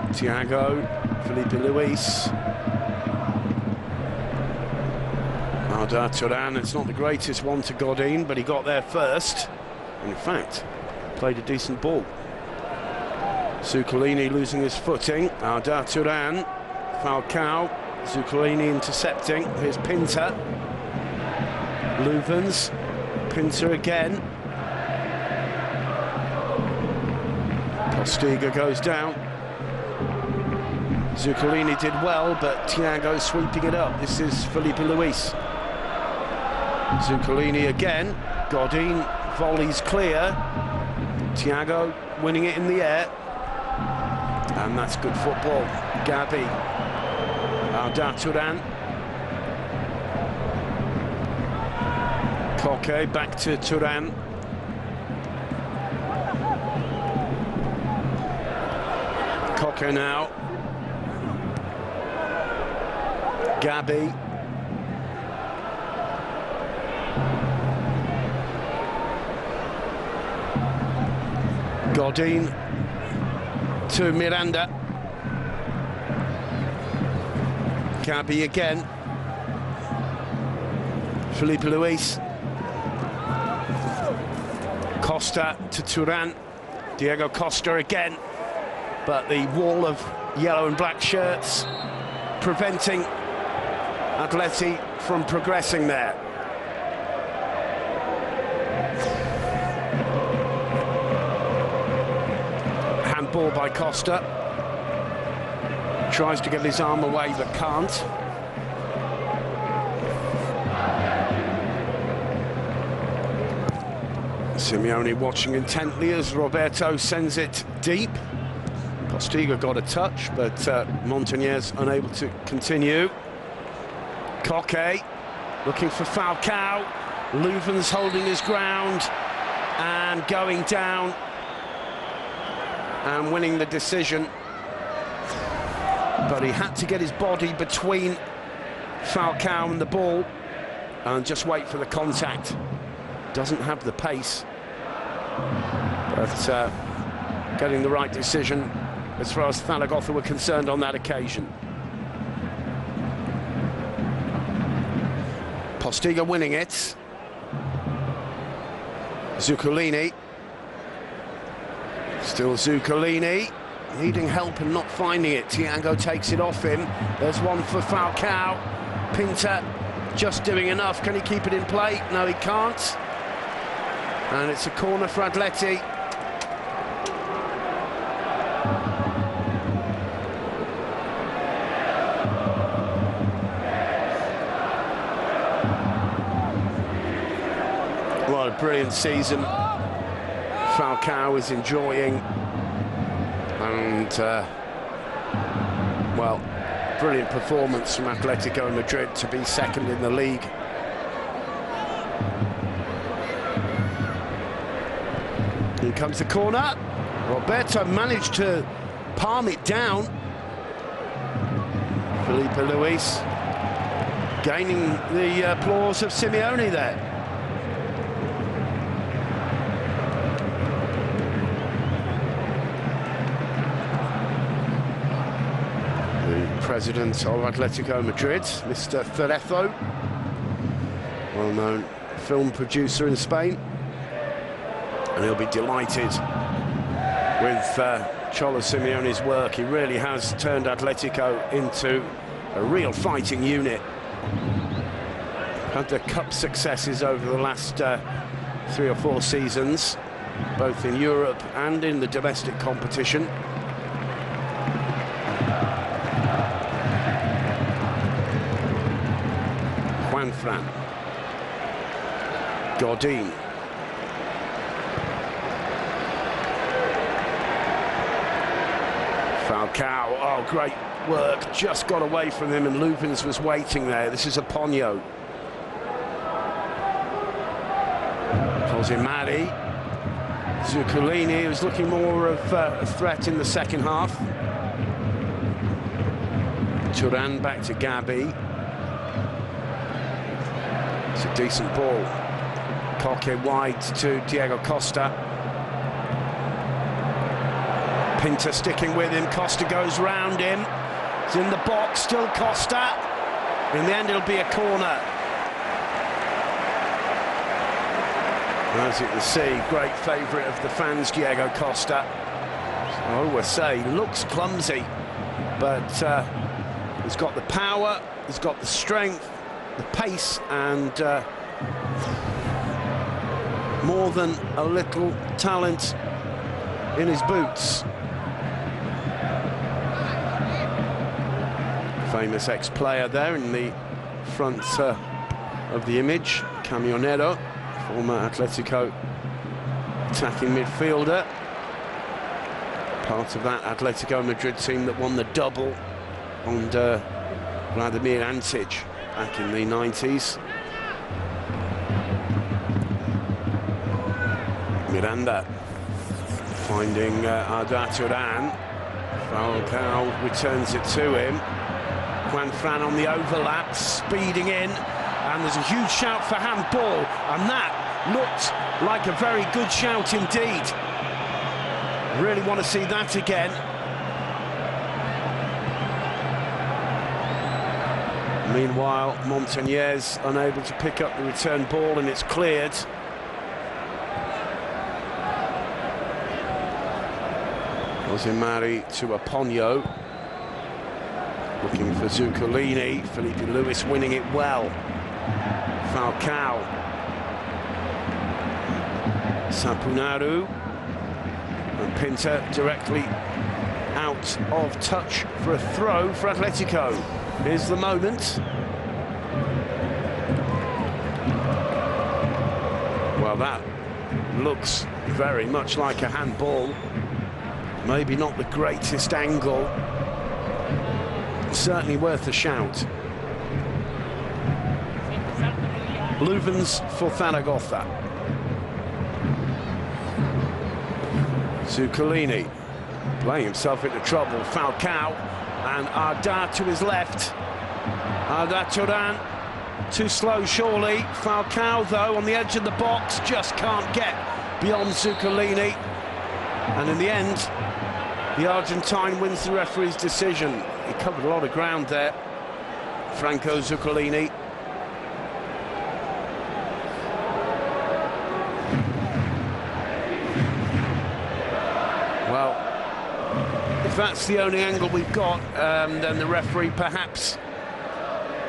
Thiago, Felipe Luis. Arda Turan, it's not the greatest one to Godin, but he got there first. And in fact, played a decent ball. Zuccolini losing his footing. Arda Turan, Falcao, Zuccolini intercepting. Here's Pinta. Louvens. Pinta again. Postiga goes down. Zuccolini did well, but Thiago sweeping it up. This is Felipe Luis. Zuccolini again. Godin volleys clear. Thiago winning it in the air. And that's good football. Gabi. Arda Turan. Koke back to Turan. Koke now. Gabi. Godin to Miranda. Gabi again. Felipe Luis. Costa to Turan. Diego Costa again. But the wall of yellow and black shirts preventing Atleti from progressing there. Handball by Costa. Tries to get his arm away but can't. Simeone watching intently as Roberto sends it deep. Postiga got a touch, but Montañez unable to continue. Koke looking for Falcao. Louvens holding his ground. and going down and winning the decision. But he had to get his body between Falcao and the ball and just wait for the contact. Doesn't have the pace, but getting the right decision as far as Zaragoza were concerned on that occasion. Postiga winning it. Zuccolini. Still Zuccolini. Needing help and not finding it. Thiago takes it off him. There's one for Falcao. Pinter just doing enough. Can he keep it in play? No, he can't. And it's a corner for Atleti. What a brilliant season Falcao is enjoying. And, well, brilliant performance from Atletico de Madrid to be second in the league. Here comes the corner. Roberto managed to palm it down. Felipe Luis gaining the applause of Simeone there. President of Atletico Madrid, Mr. Cerezo, well-known film producer in Spain, and he'll be delighted with Cholo Simeone's work. He really has turned Atletico into a real fighting unit. Had the cup successes over the last 3 or 4 seasons, both in Europe and in the domestic competition. Fran. Godin. Falcao, oh, great work, just got away from him and Lupins was waiting there. This is a Ponyo. Jose Mari. Zuccolini, who's looking more of a threat in the second half. Turan back to Gabi. It's a decent ball. Koke wide to Diego Costa. Pinter sticking with him. Costa goes round him. It's in the box. Still Costa. In the end, it'll be a corner. As you can see, great favourite of the fans, Diego Costa. I always say, looks clumsy, but he's got the power, he's got the strength, the pace, and more than a little talent in his boots. Famous ex-player there in the front of the image, Camionero, former Atletico attacking midfielder. Part of that Atletico Madrid team that won the double under Vladimir Antic back in the 90s. Miranda finding Arda Turan. Falcao returns it to him. Juan Fran on the overlap, speeding in, and there's a huge shout for handball, and that looked like a very good shout indeed. Really want to see that again. Meanwhile, Montañez unable to pick up the return ball, and it's cleared. Osimari to Aponio. Looking for Zuccolini. Felipe Luis winning it well. Falcao. Sapunaru. And Pinter directly out of touch for a throw for Atletico. Here's the moment. Well, that looks very much like a handball. Maybe not the greatest angle. Certainly worth a shout. Luvens for Zaragoza. Zuccolini playing himself into trouble. Falcao and Arda to his left. Arda Turan, too slow surely. Falcao though on the edge of the box, just can't get beyond Zuccolini. And in the end, the Argentine wins the referee's decision. He covered a lot of ground there, Franco Zuccolini. Well, if that's the only angle we've got, then the referee perhaps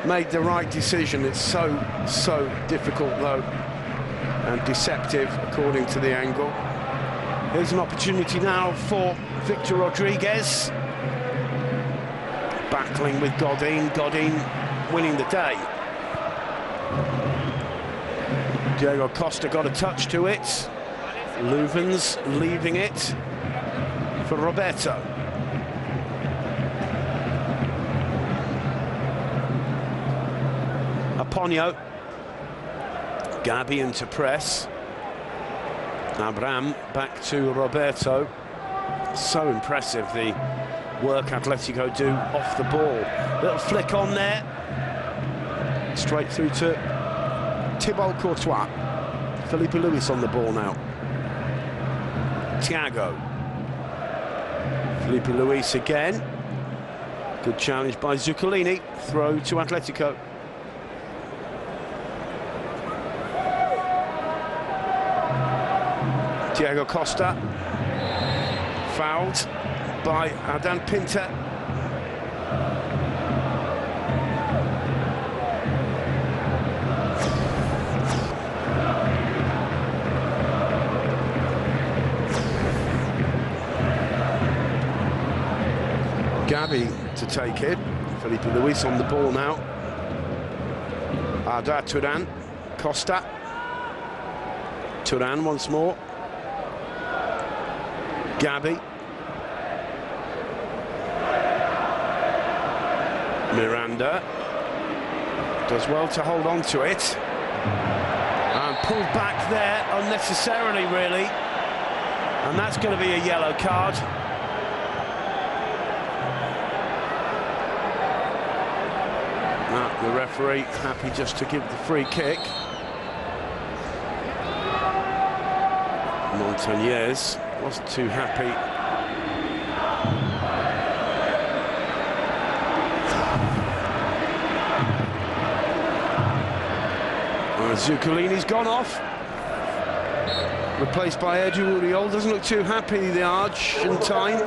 made the right decision. It's so difficult though, and deceptive according to the angle. Here's an opportunity now for Victor Rodriguez. Battling with Godin, Godin winning the day. Diego Costa got a touch to it. Leuven's leaving it for Roberto. Aponio. Gabi into press. Abraham back to Roberto. So impressive the work Atletico do off the ball. Little flick on there. Straight through to Thibaut Courtois. Felipe Luis on the ball now. Thiago. Felipe Luis again. Good challenge by Zuccolini. Throw to Atletico. Diego Costa. Fouled by Adan Pinter. Gabi to take it. Felipe Luis on the ball now. Arda Turan. Costa. Turan once more. Gabi. Miranda does well to hold on to it. And pulled back there unnecessarily, really. And that's going to be a yellow card. The referee happy just to give the free kick. Montañez wasn't too happy. Zuccolini's gone off. Replaced by Edu Uriol. Doesn't look too happy, the Argentine.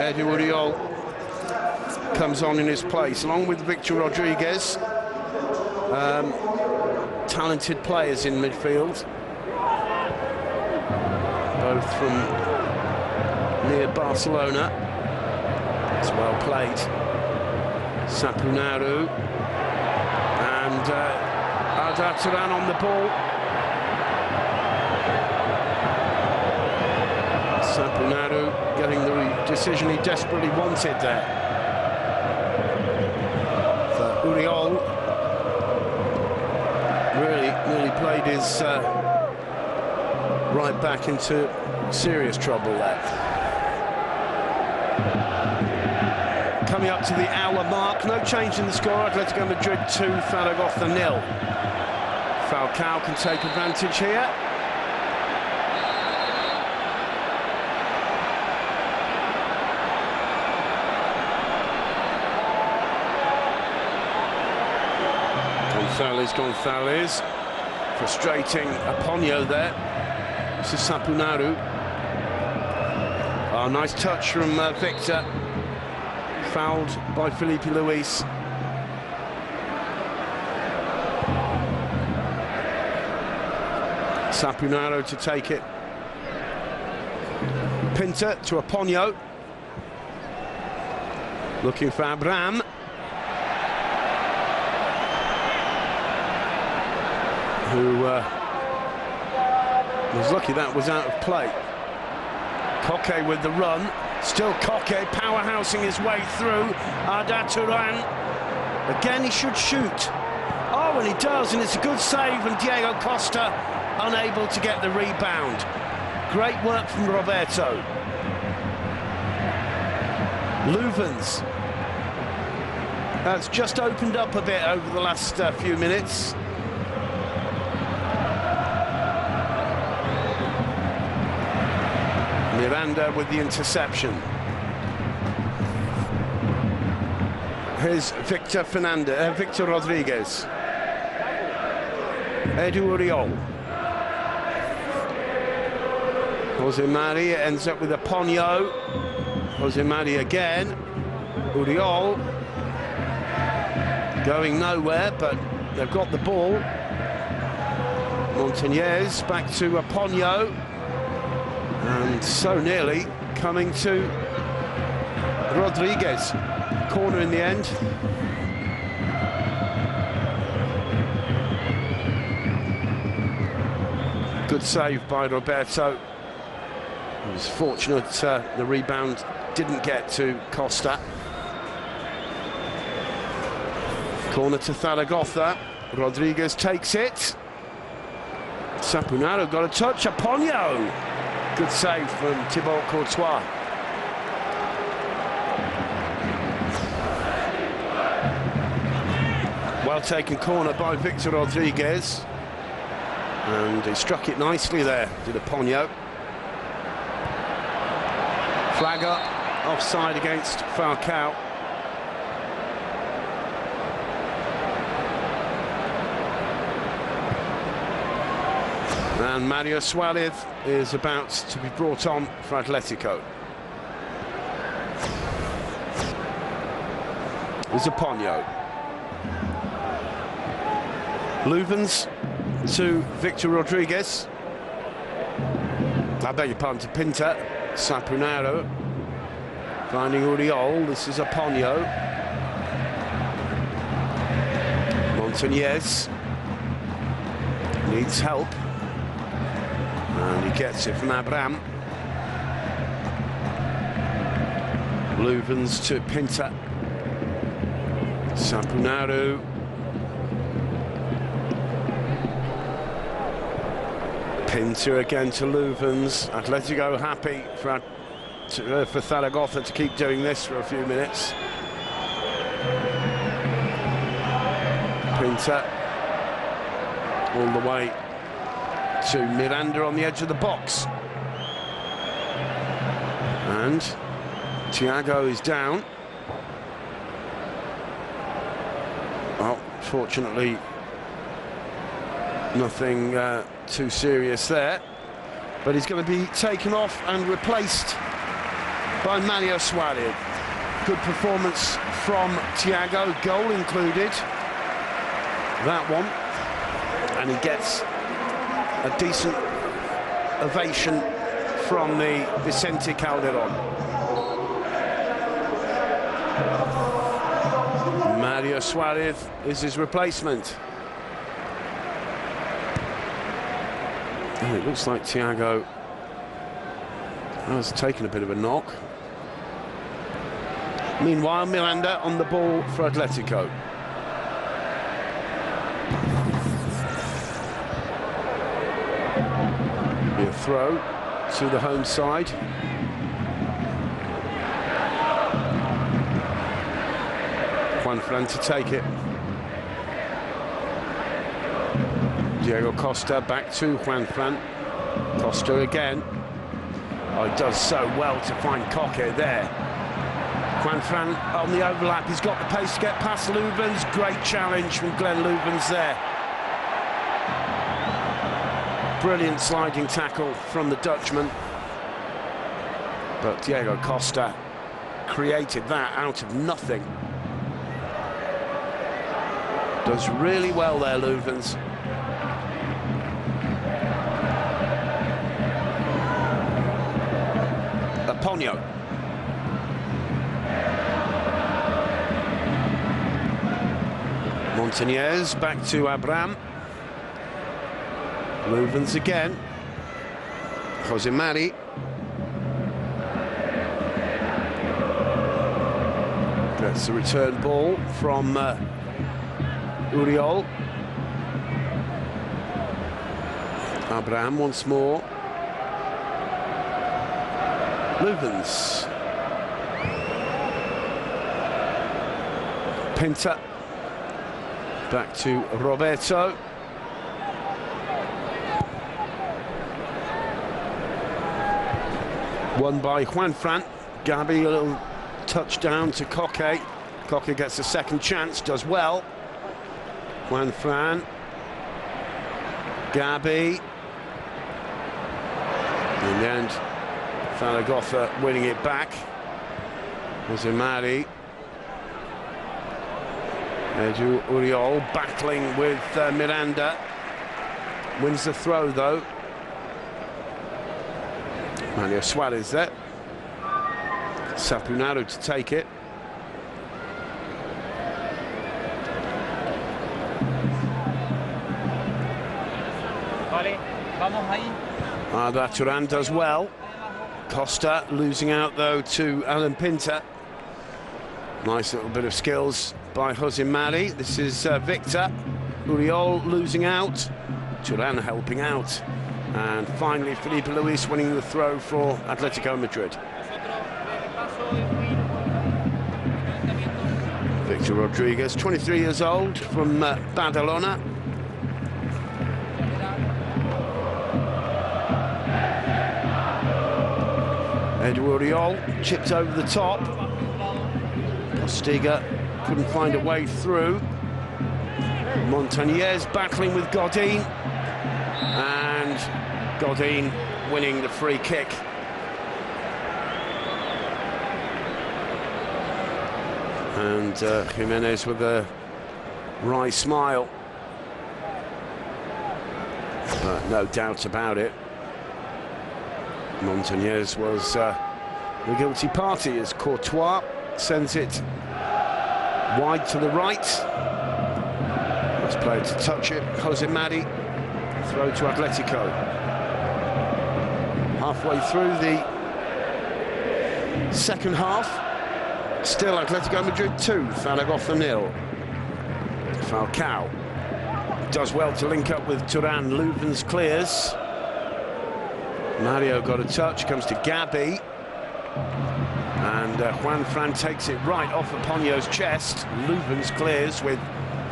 Edu Uriol comes on in his place, along with Victor Rodriguez. Talented players in midfield. Both from near Barcelona. It's well played. Sapunaru. And Arda Turan on the ball. Sapunaru getting the decision he desperately wanted there. For Uriol, really played his right back into serious trouble there. Coming up to the hour mark, no change in the score. Atletico Madrid 2, Zaragoza 0. Falcao can take advantage here. Gonzalez. Frustrating Aponio there. This is Sapunaru. Oh, nice touch from Victor. Fouled by Felipe Luis. Sapunaru to take it. Pinter to Aponio. Looking for Abraham. Who was lucky that was out of play. Koke with the run. Still Koke powerhousing his way through. Arda Turan. Again, he should shoot. Oh, and he does, and it's a good save, and Diego Costa unable to get the rebound. Great work from Roberto. Louvens. That's just opened up a bit over the last few minutes. Miranda with the interception. Here's Victor Rodriguez. Edu Uriol. Jose Mari ends up with a Ponyo. Jose Mari again. Uriol. Going nowhere, but they've got the ball. Montañez back to Ponyo. And so nearly coming to Rodriguez. Corner in the end. Good save by Roberto. He was fortunate the rebound didn't get to Costa. Corner to Zaragoza. Rodriguez takes it. Sapunaro got a touch. Ponyo. Good save from Thibaut Courtois. Well taken corner by Victor Rodriguez. And he struck it nicely there, did Ponyo. Flag up, offside against Falcao. And Mario Suarez is about to be brought on for Atletico. There's Ponyo. Louvens to Victor Rodriguez. I beg your pardon, to Pinta. Sapunaro finding Uriol. This is Ponyo. Montañez needs help. And he gets it from Abraham. Louvens to Pinta. Sapunaro. Pinta again to Louvens. Atletico happy for Zaragoza to keep doing this for a few minutes. Pinta all the way to Miranda on the edge of the box. And Thiago is down. Well, fortunately, nothing too serious there. But he's going to be taken off and replaced by Mario Suarez. Good performance from Thiago, goal included. That one. And he gets a decent ovation from the Vicente Calderon. Mario Suarez is his replacement. And it looks like Thiago has taken a bit of a knock. Meanwhile, Miranda on the ball for Atletico. A throw to the home side. Juanfran to take it. Diego Costa back to Juanfran. Costa again. Oh, he does so well to find Coque there. Juanfran on the overlap. He's got the pace to get past Louvens. Great challenge from Glenn Louvens there. Brilliant sliding tackle from the Dutchman. But Diego Costa created that out of nothing. Does really well there, Louvens. Ponyo. Montañez back to Abraham. Louvens again. Jose Mari. Gets the return ball from Uriol. Abraham once more. Lubens. Pinter. Back to Roberto. Won by Juanfran. Gabi, a little touchdown to Coque. Coque gets a second chance, does well. Juanfran. Gabi. In the end, Zaragoza winning it back. Mari. Edu Uriol battling with Miranda. Wins the throw though. Manuel Suarez there. Sapunaru to take it. Arda Turan does well. Costa losing out though to Alan Pinter. Nice little bit of skills by Jose Mari. This is Victor. Uriol losing out. Turan helping out. And finally Felipe Luis winning the throw for Atletico Madrid. Victor Rodriguez, 23 years old, from Badalona. Edu Uriol chipped over the top. Postiga couldn't find a way through. Montañez battling with Godin, and Godin winning the free kick. And Jimenez with a wry smile, but no doubt about it, Montañez was the guilty party as Courtois sends it wide to the right. First player to touch it, Jose Mari. Throw to Atletico. Halfway through the second half, still Atletico Madrid 2, Zaragoza 0. Falcao does well to link up with Turan. Lubens clears. Mario got a touch, comes to Gabi. And Juanfran takes it right off Aponio's chest. Lubens clears with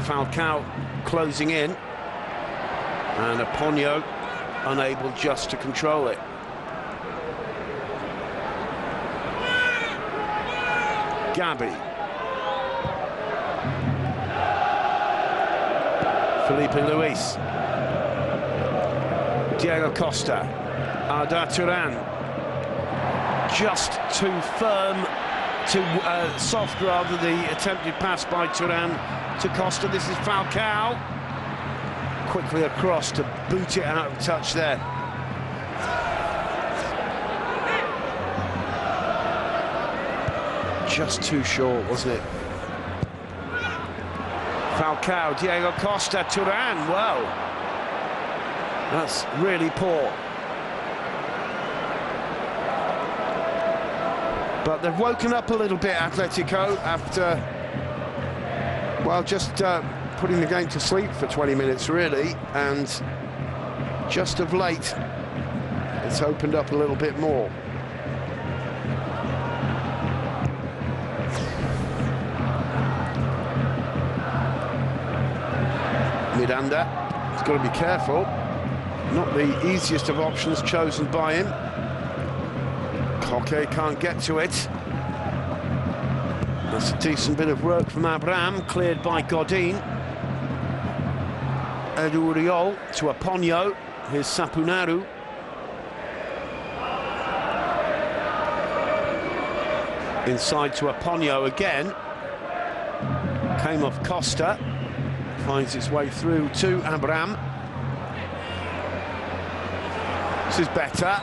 Falcao closing in. And Aponio unable just to control it. Gabi. Felipe Luis. Diego Costa. Arda Turan. Just too firm, too soft rather, the attempted pass by Turan to Costa. This is Falcao. Quickly across to boot it out of touch there. Just too short, wasn't it? Falcao, Diego Costa, Turan. Well, that's really poor. But they've woken up a little bit, Atletico, after, well, just putting the game to sleep for 20 minutes, really. And just of late, it's opened up a little bit more. Miranda, he's got to be careful. Not the easiest of options chosen by him. Coque can't get to it. That's a decent bit of work from Abraham, cleared by Godin. Edu Uriol to Aponio. Here's Sapunaru. Inside to Aponio again. Came off Costa. Finds its way through to Abraham. This is better.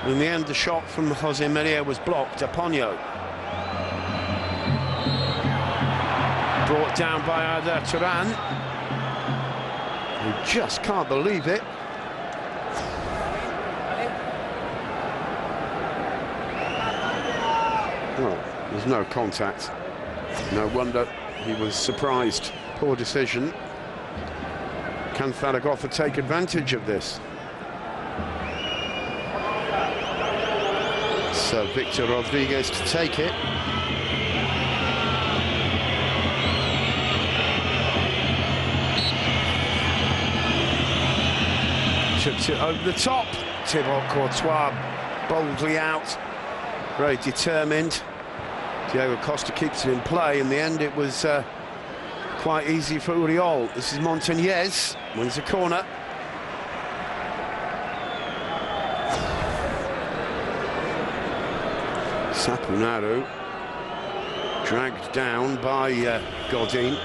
In the end, the shot from Jose Maria was blocked. Aponio. Brought down by Arda Turan. You just can't believe it. Oh, there's no contact. No wonder he was surprised. Poor decision. Can Zaragoza take advantage of this? So Victor Rodriguez to take it. Chips it over the top. Thibaut Courtois boldly out, very determined. Diego Costa keeps it in play. In the end, it was quite easy for Uriol. This is Montañez, wins the corner. Sapunaru dragged down by Godin.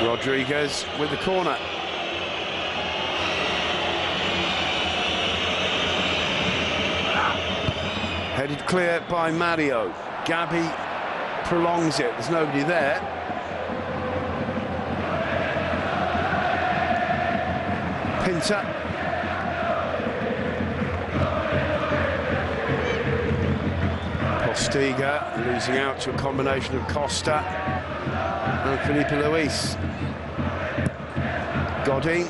Rodriguez with the corner. Headed clear by Mario. Gabi prolongs it. There's nobody there. Pinter. Postiga losing out to a combination of Costa and Felipe Luis. Godin.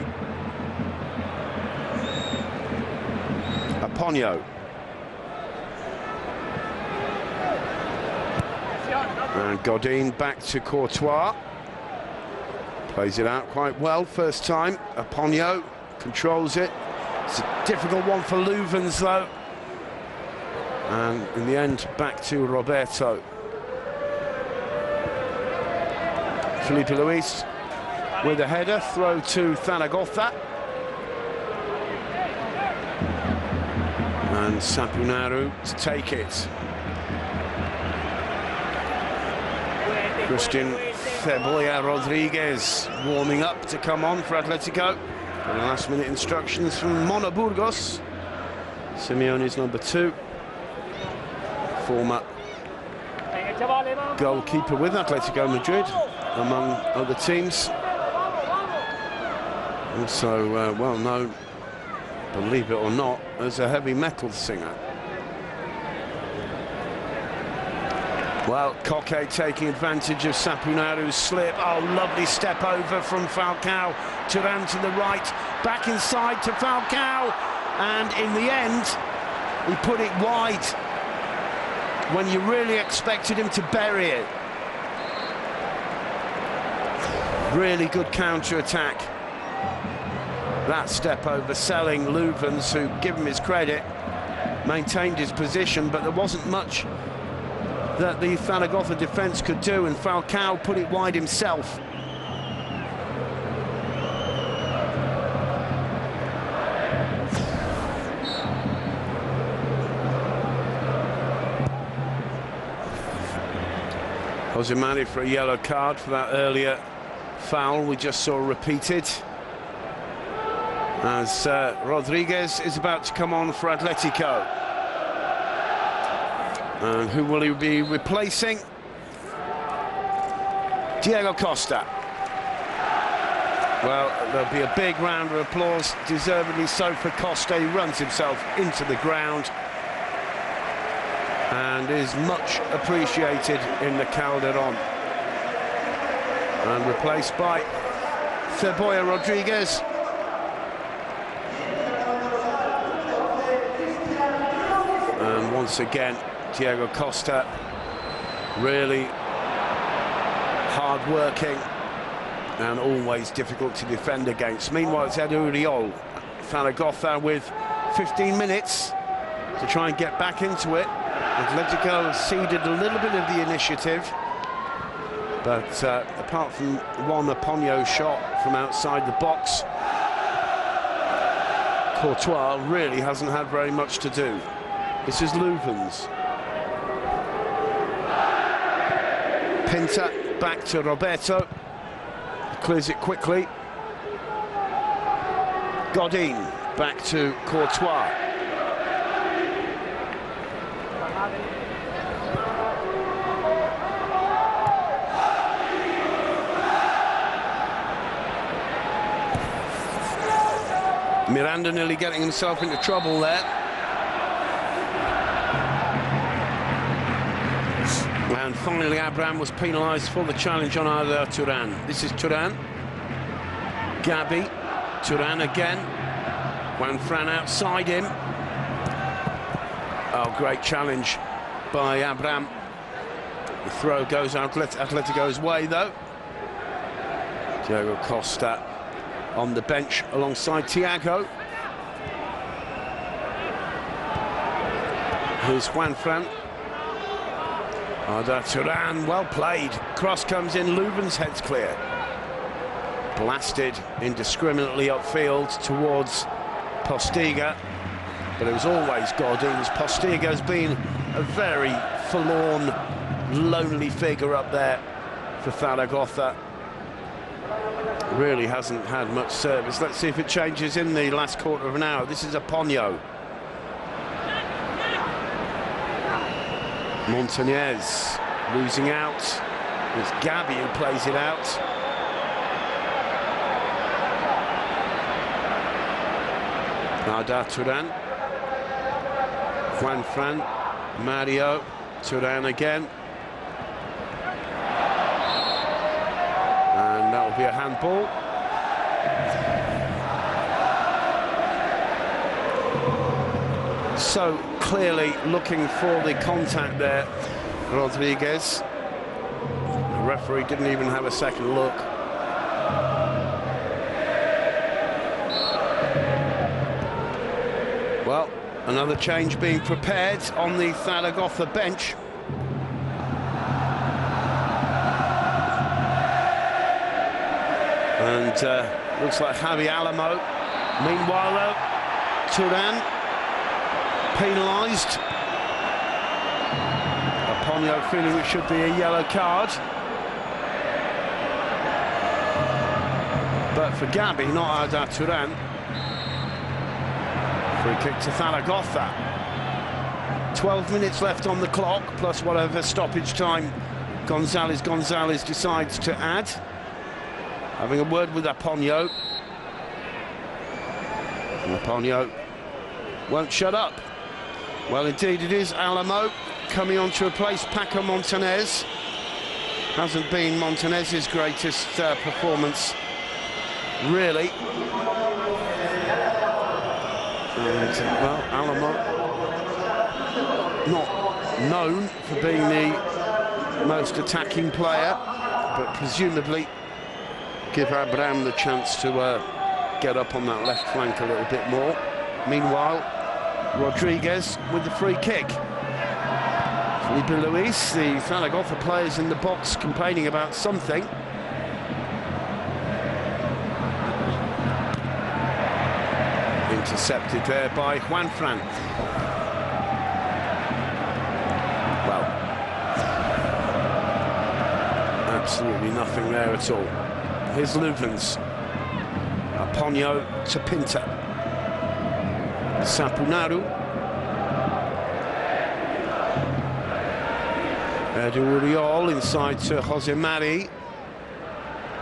Aponio. And Godin back to Courtois. Plays it out quite well first time. Aponio controls it. It's a difficult one for Louvens though. And in the end, back to Roberto. Felipe Luis with a header, throw to Zaragoza. And Sapunaru to take it. Christian Cebolla Rodriguez warming up to come on for Atletico. And last-minute instructions from Mona Burgos. Simeone's number 2. Former goalkeeper with Atletico Madrid, among other teams. Also well known, believe it or not, as a heavy metal singer. Well, Koke taking advantage of Sapunaru's slip. Oh, lovely step over from Falcao. Turan to the right, back inside to Falcao. And in the end, he put it wide when you really expected him to bury it. Really good counter-attack. That step over, selling Louvens, who, give him his credit, maintained his position, but there wasn't much that the Zaragoza defence could do, and Falcao put it wide himself. Jose Mari for a yellow card for that earlier foul we just saw repeated, as Rodriguez is about to come on for Atletico. And who will he be replacing? Diego Costa. Well, there'll be a big round of applause, deservedly so, for Costa. He runs himself into the ground and is much appreciated in the Calderon. And replaced by Cebolla Rodriguez. And once again, Diego Costa, really hard-working and always difficult to defend against. Meanwhile, it's Ed Uriol. Zaragoza with 15 minutes to try and get back into it. Atletico ceded a little bit of the initiative, but apart from one Aponio shot from outside the box, Courtois really hasn't had very much to do. This is Louvens. Pinter back to Roberto. He clears it quickly. Godin back to Courtois. Miranda nearly getting himself into trouble there. And finally, Abraham was penalised for the challenge on Arda Turan. This is Turan. Gabi. Turan again. Juan Fran outside him. Oh, great challenge by Abraham. The throw goes out Atletico's way, though. Diego Costa on the bench alongside Thiago. Here's Juan Fran. Arda Turan, well played. Cross comes in, Leuven's head's clear. Blasted indiscriminately upfield towards Postiga, but it was always Godin's. Postiga's been a very forlorn, lonely figure up there for Zaragoza. Really hasn't had much service. Let's see if it changes in the last quarter of an hour. This is Aponio. Montañez losing out. It's Gabi who plays it out. Arda Turan. Juan Fran. Mario. Turan again. And that will be a handball. So clearly looking for the contact there, Rodriguez. The referee didn't even have a second look. Well, another change being prepared on the Zaragoza bench. And looks like Javi Alamo. Meanwhile, though, Turan penalised. Aponio feeling it should be a yellow card. But for Gabi, not Arda Turan. Free kick to Zaragoza. 12 minutes left on the clock, plus whatever stoppage time Gonzalez decides to add. Having a word with Aponio. And Aponio won't shut up. Well, indeed it is Alamo coming on to replace Paco Montañez. Hasn't been Montanez's greatest performance, really. And, well, Alamo, not known for being the most attacking player, but presumably give Abraham the chance to get up on that left flank a little bit more. Meanwhile, Rodriguez with the free kick. Felipe Luis, the Zaragoza players in the box complaining about something. Intercepted there by Juan Fran. Well, absolutely nothing there at all. Here's Leuven's. Aponio to Pinta. Sapunaru. Edu Uriol inside to Jose Mari.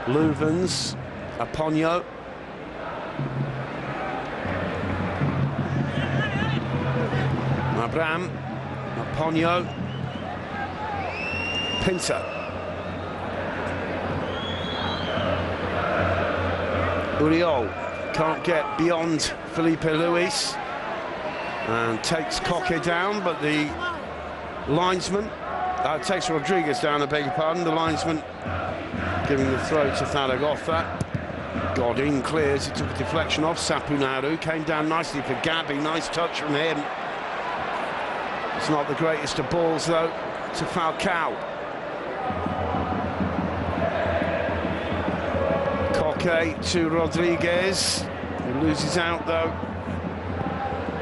Leuven's. Aponio. Abraham. Aponio. Pinta. Uriol can't get beyond Felipe Luis and takes Coque down, but the linesman takes Rodriguez down, I beg your pardon. The linesman giving the throw to Zaragoza. Godin clears, he took a deflection off. Sapunaru came down nicely for Gabi, nice touch from him. It's not the greatest of balls though to Falcao. Coque to Rodriguez, who loses out though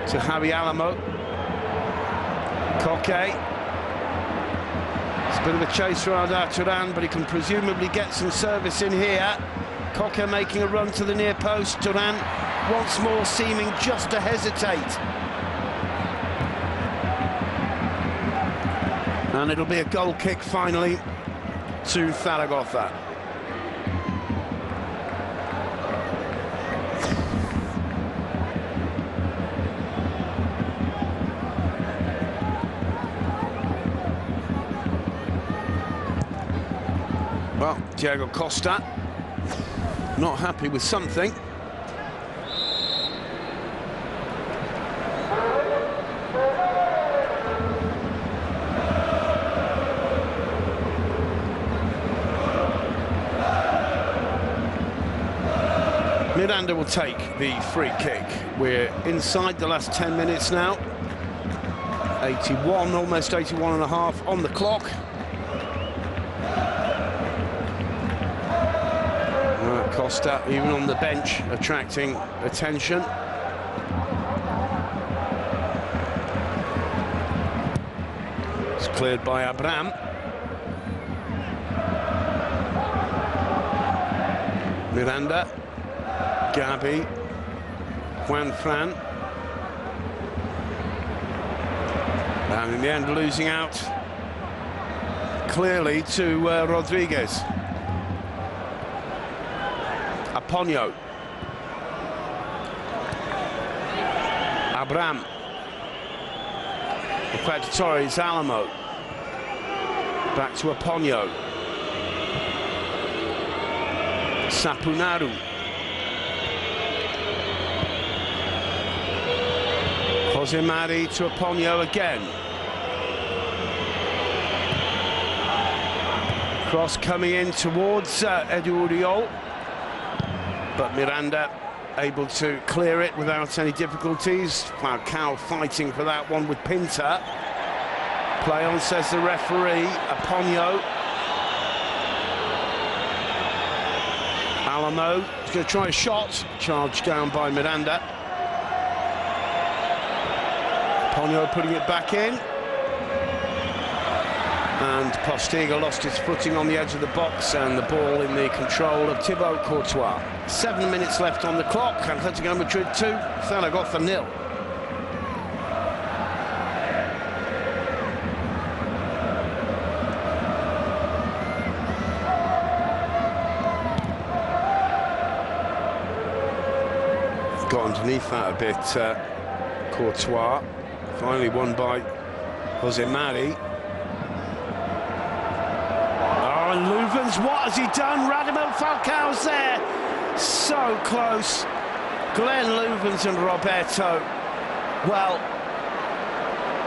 to Javi Alamo. Coque. It's a bit of a chase for Arda Turan, but he can presumably get some service in here. Coque making a run to the near post. Turan once more seeming just to hesitate. And it'll be a goal kick finally to Zaragoza. Well, Diego Costa not happy with something. Miranda will take the free kick. We're inside the last 10 minutes now. 81, almost 81 and a half on the clock. Costa, even on the bench, attracting attention. It's cleared by Abraham. Miranda, Gabi, Juan Fran. And in the end, losing out clearly to Rodriguez. Aponio. Abraham. Torres, Alamo. Back to Aponio. Sapunaru. Jose Mari to Aponio again. Cross coming in towards Edu Uriol. But Miranda able to clear it without any difficulties. Falcao fighting for that one with Pinta. Play on, says the referee. Aponio. Alamo is going to try a shot. Charged down by Miranda. Aponio putting it back in. And Postiga lost his footing on the edge of the box, and the ball in the control of Thibaut Courtois. 7 minutes left on the clock. Atletico de Madrid 2, Zaragoza 0. Got underneath that a bit, Courtois. Finally won by Jose Mari. And Luvens, what has he done? Radamel Falcao's there. So close. Glenn Luvens and Roberto. Well,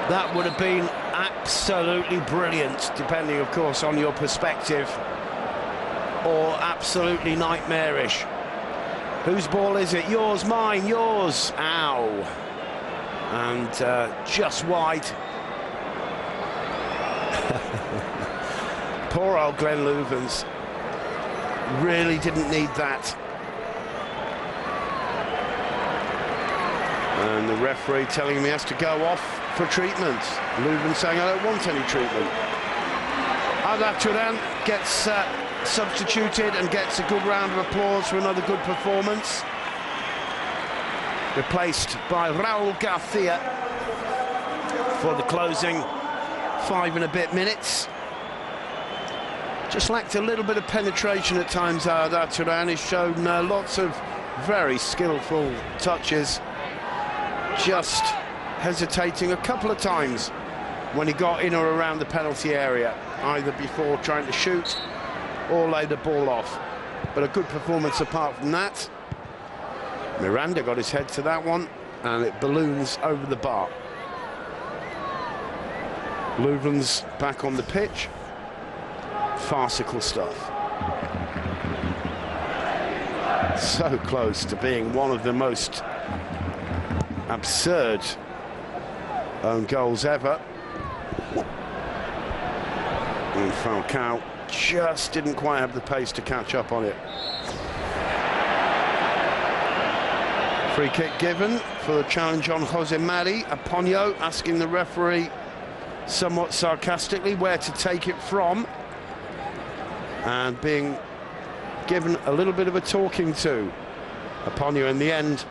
that would have been absolutely brilliant, depending, of course, on your perspective, or absolutely nightmarish. Whose ball is it? Yours, mine, yours. Ow. And just wide. Poor old Glenn Luvens really didn't need that. And the referee telling him he has to go off for treatment. Luvens saying, I don't want any treatment. Atletico gets substituted and gets a good round of applause for another good performance. Replaced by Raul Garcia for the closing 5 and a bit minutes. Just lacked a little bit of penetration at times. Turan has shown lots of very skillful touches, just hesitating a couple of times when he got in or around the penalty area, either before trying to shoot or lay the ball off. But a good performance apart from that. Miranda got his head to that one, and it balloons over the bar. Luvens back on the pitch. Farcical stuff. So close to being one of the most absurd own goals ever. And Falcao just didn't quite have the pace to catch up on it. Free kick given for the challenge on Jose Mari. Aponio asking the referee somewhat sarcastically where to take it from, and being given a little bit of a talking to. Aponio in the end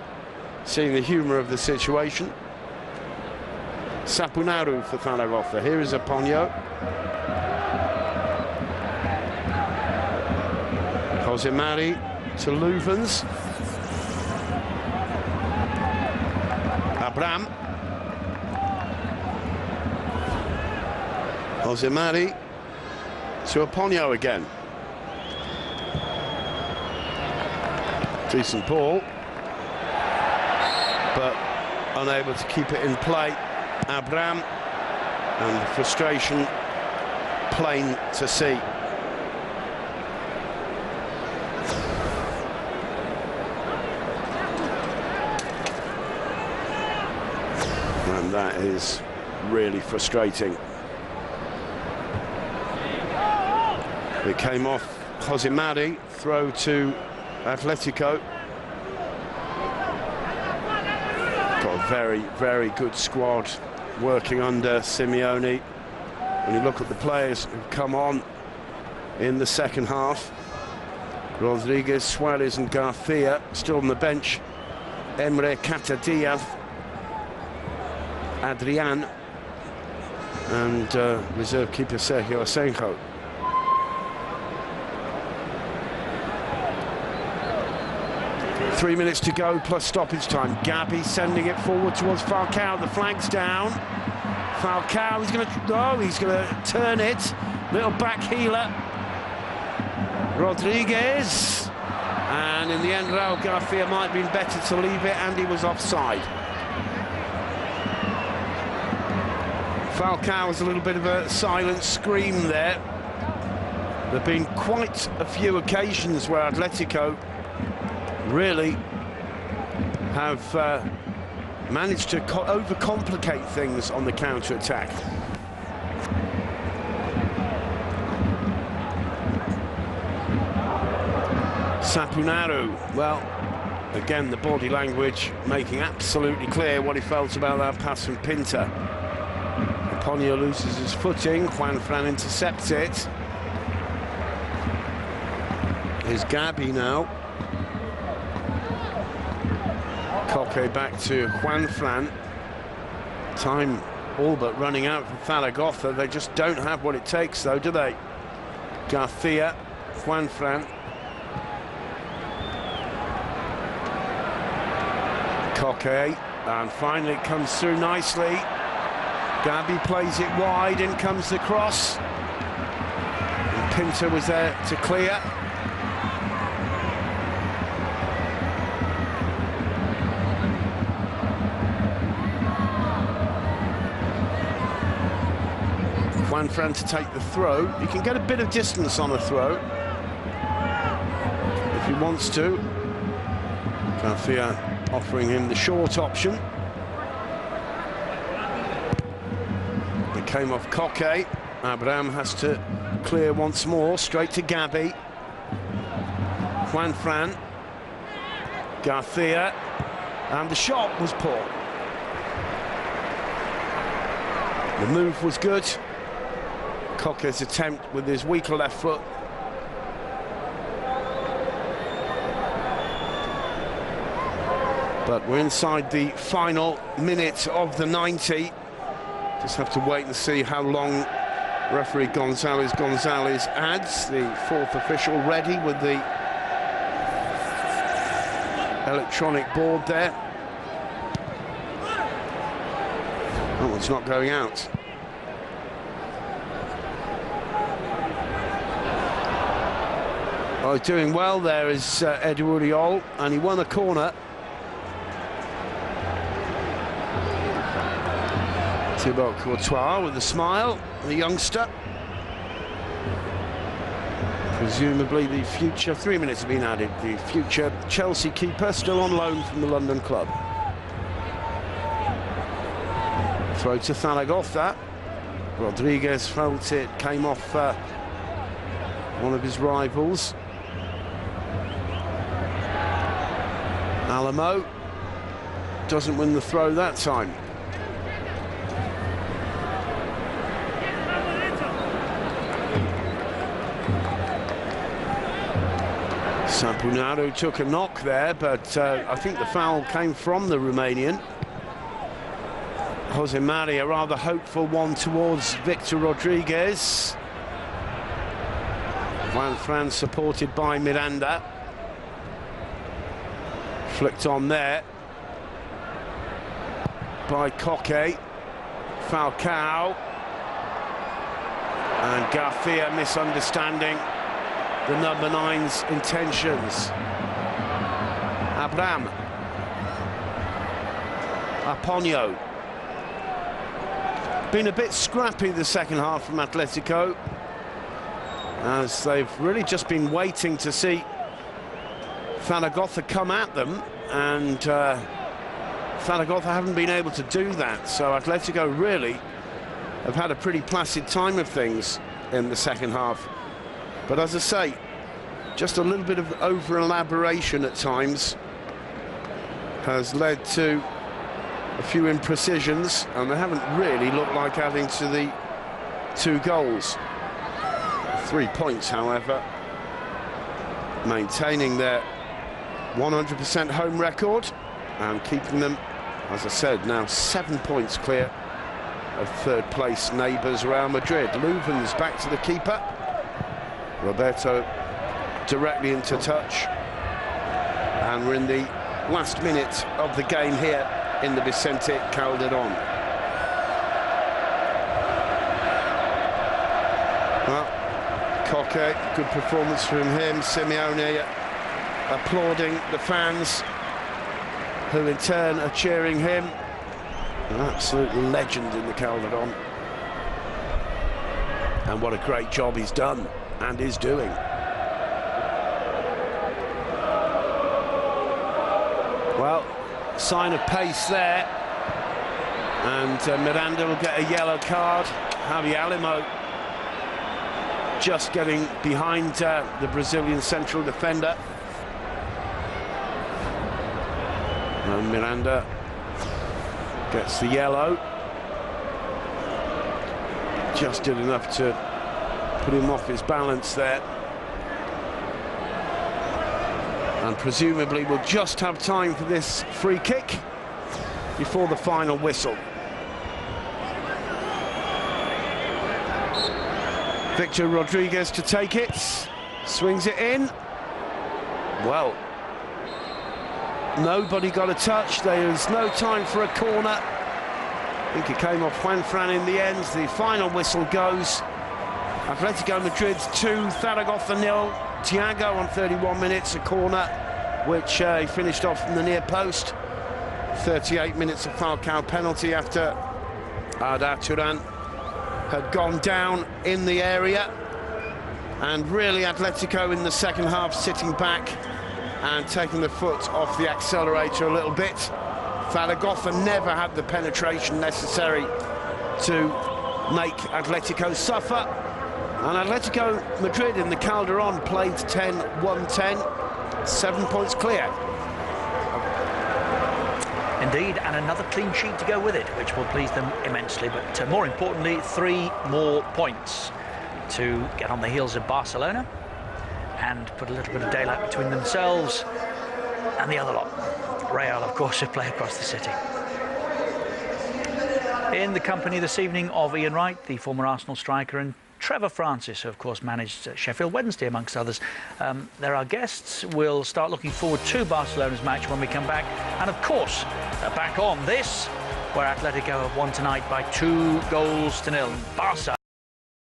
seeing the humour of the situation. Sapunaru for Zaragoza. Here is Aponio. Jose Mari to Luvens. Abraham. Jose Mari to Aponio again. Decent ball, but unable to keep it in play. Abraham, and the frustration plain to see. And that is really frustrating. It came off Jose Mari, throw to Atletico. Got a very, very good squad working under Simeone. When you look at the players who've come on in the second half, Rodriguez, Suarez and Garcia still on the bench. Emre Catadiaz, Adrian and reserve keeper Sergio Asenjo. Three minutes to go plus stoppage time. Gabi sending it forward towards Falcao. The flag's down. Falcao, he's going to turn it. Little back healer. Rodriguez. And in the end, Raul Garcia might have been better to leave it, and he was offside. Falcao was a little bit of a silent scream there. There have been quite a few occasions where Atletico really have managed to overcomplicate things on the counter-attack. Sapunaru, well, again, the body language making absolutely clear what he felt about that pass from Pinta. Ponyo loses his footing, Juan Fran intercepts it. Here's Gabi now. Koke back to Juan Fran. Time all but running out for Zaragoza. They just don't have what it takes, though, do they? Garcia, Juan Fran. Koke, and finally it comes through nicely. Gabi plays it wide, in comes the cross. And Pinta was there to clear. Juan Fran to take the throw. He can get a bit of distance on a throw if he wants to. Garcia offering him the short option. It came off Koke. Abraham has to clear once more, straight to Gabi. Juan Fran. Garcia. And the shot was poor. The move was good. Koke's attempt with his weaker left foot. But we're inside the final minute of the 90. Just have to wait and see how long referee Gonzalez adds. The fourth official ready with the electronic board there. That one's not going out. Oh, doing well there is Edu Uriol, and he won a corner. Thibaut Courtois with a smile, the youngster. Presumably the future, 3 minutes have been added, the future Chelsea keeper still on loan from the London club. Throw to Zaragoza. Rodriguez felt it came off one of his rivals. Alamo doesn't win the throw that time. Sapunaru took a knock there, but I think the foul came from the Romanian. Jose Mari, a rather hopeful one towards Victor Rodriguez. Juan Fran supported by Miranda. Flicked on there by Koke. Falcao. And Garcia misunderstanding the number 9's intentions. Abraham. Aponio. Been a bit scrappy the second half from Atletico, as they've really just been waiting to see Zaragoza come at them, and Zaragoza haven't been able to do that, so Atletico really have had a pretty placid time of things in the second half. But as I say, just a little bit of over-elaboration at times has led to a few imprecisions, and they haven't really looked like adding to the 2 goals. 3 points, however, maintaining their 100% home record and keeping them, as I said, now 7 points clear of third-place neighbours Real Madrid. Leuven's back to the keeper. Roberto directly into touch. And we're in the last minute of the game here in the Vicente Calderon. Well, Coque, good performance from him. Simeone applauding the fans, who in turn are cheering him. An absolute legend in the Calderon. And what a great job he's done and is doing. Well, sign of pace there. And Miranda will get a yellow card. Javi Alimo just getting behind the Brazilian central defender. And Miranda gets the yellow. Just did enough to put him off his balance there. And presumably we'll just have time for this free kick before the final whistle. Victor Rodriguez to take it, swings it in. Well, nobody got a touch. There is no time for a corner. I think it came off Juanfran in the end. The final whistle goes. Atletico Madrid 2, Zaragoza 0. Thiago on 31 minutes, a corner which he finished off from the near post. 38 minutes of Falcao penalty after Arda Turan had gone down in the area. And really Atletico in the second half sitting back and taking the foot off the accelerator a little bit. Zaragoza never had the penetration necessary to make Atletico suffer. And Atletico Madrid in the Calderon played 10-1-10, 7 points clear. Indeed, and another clean sheet to go with it, which will please them immensely. But more importantly, 3 more points to get on the heels of Barcelona and put a little bit of daylight between themselves and the other lot. Real, of course, who play across the city. In the company this evening of Ian Wright, the former Arsenal striker, and Trevor Francis, who of course managed Sheffield Wednesday amongst others. They're our guests. We'll start looking forward to Barcelona's match when we come back, and of course back on this, where Atletico have won tonight by 2-0. Barca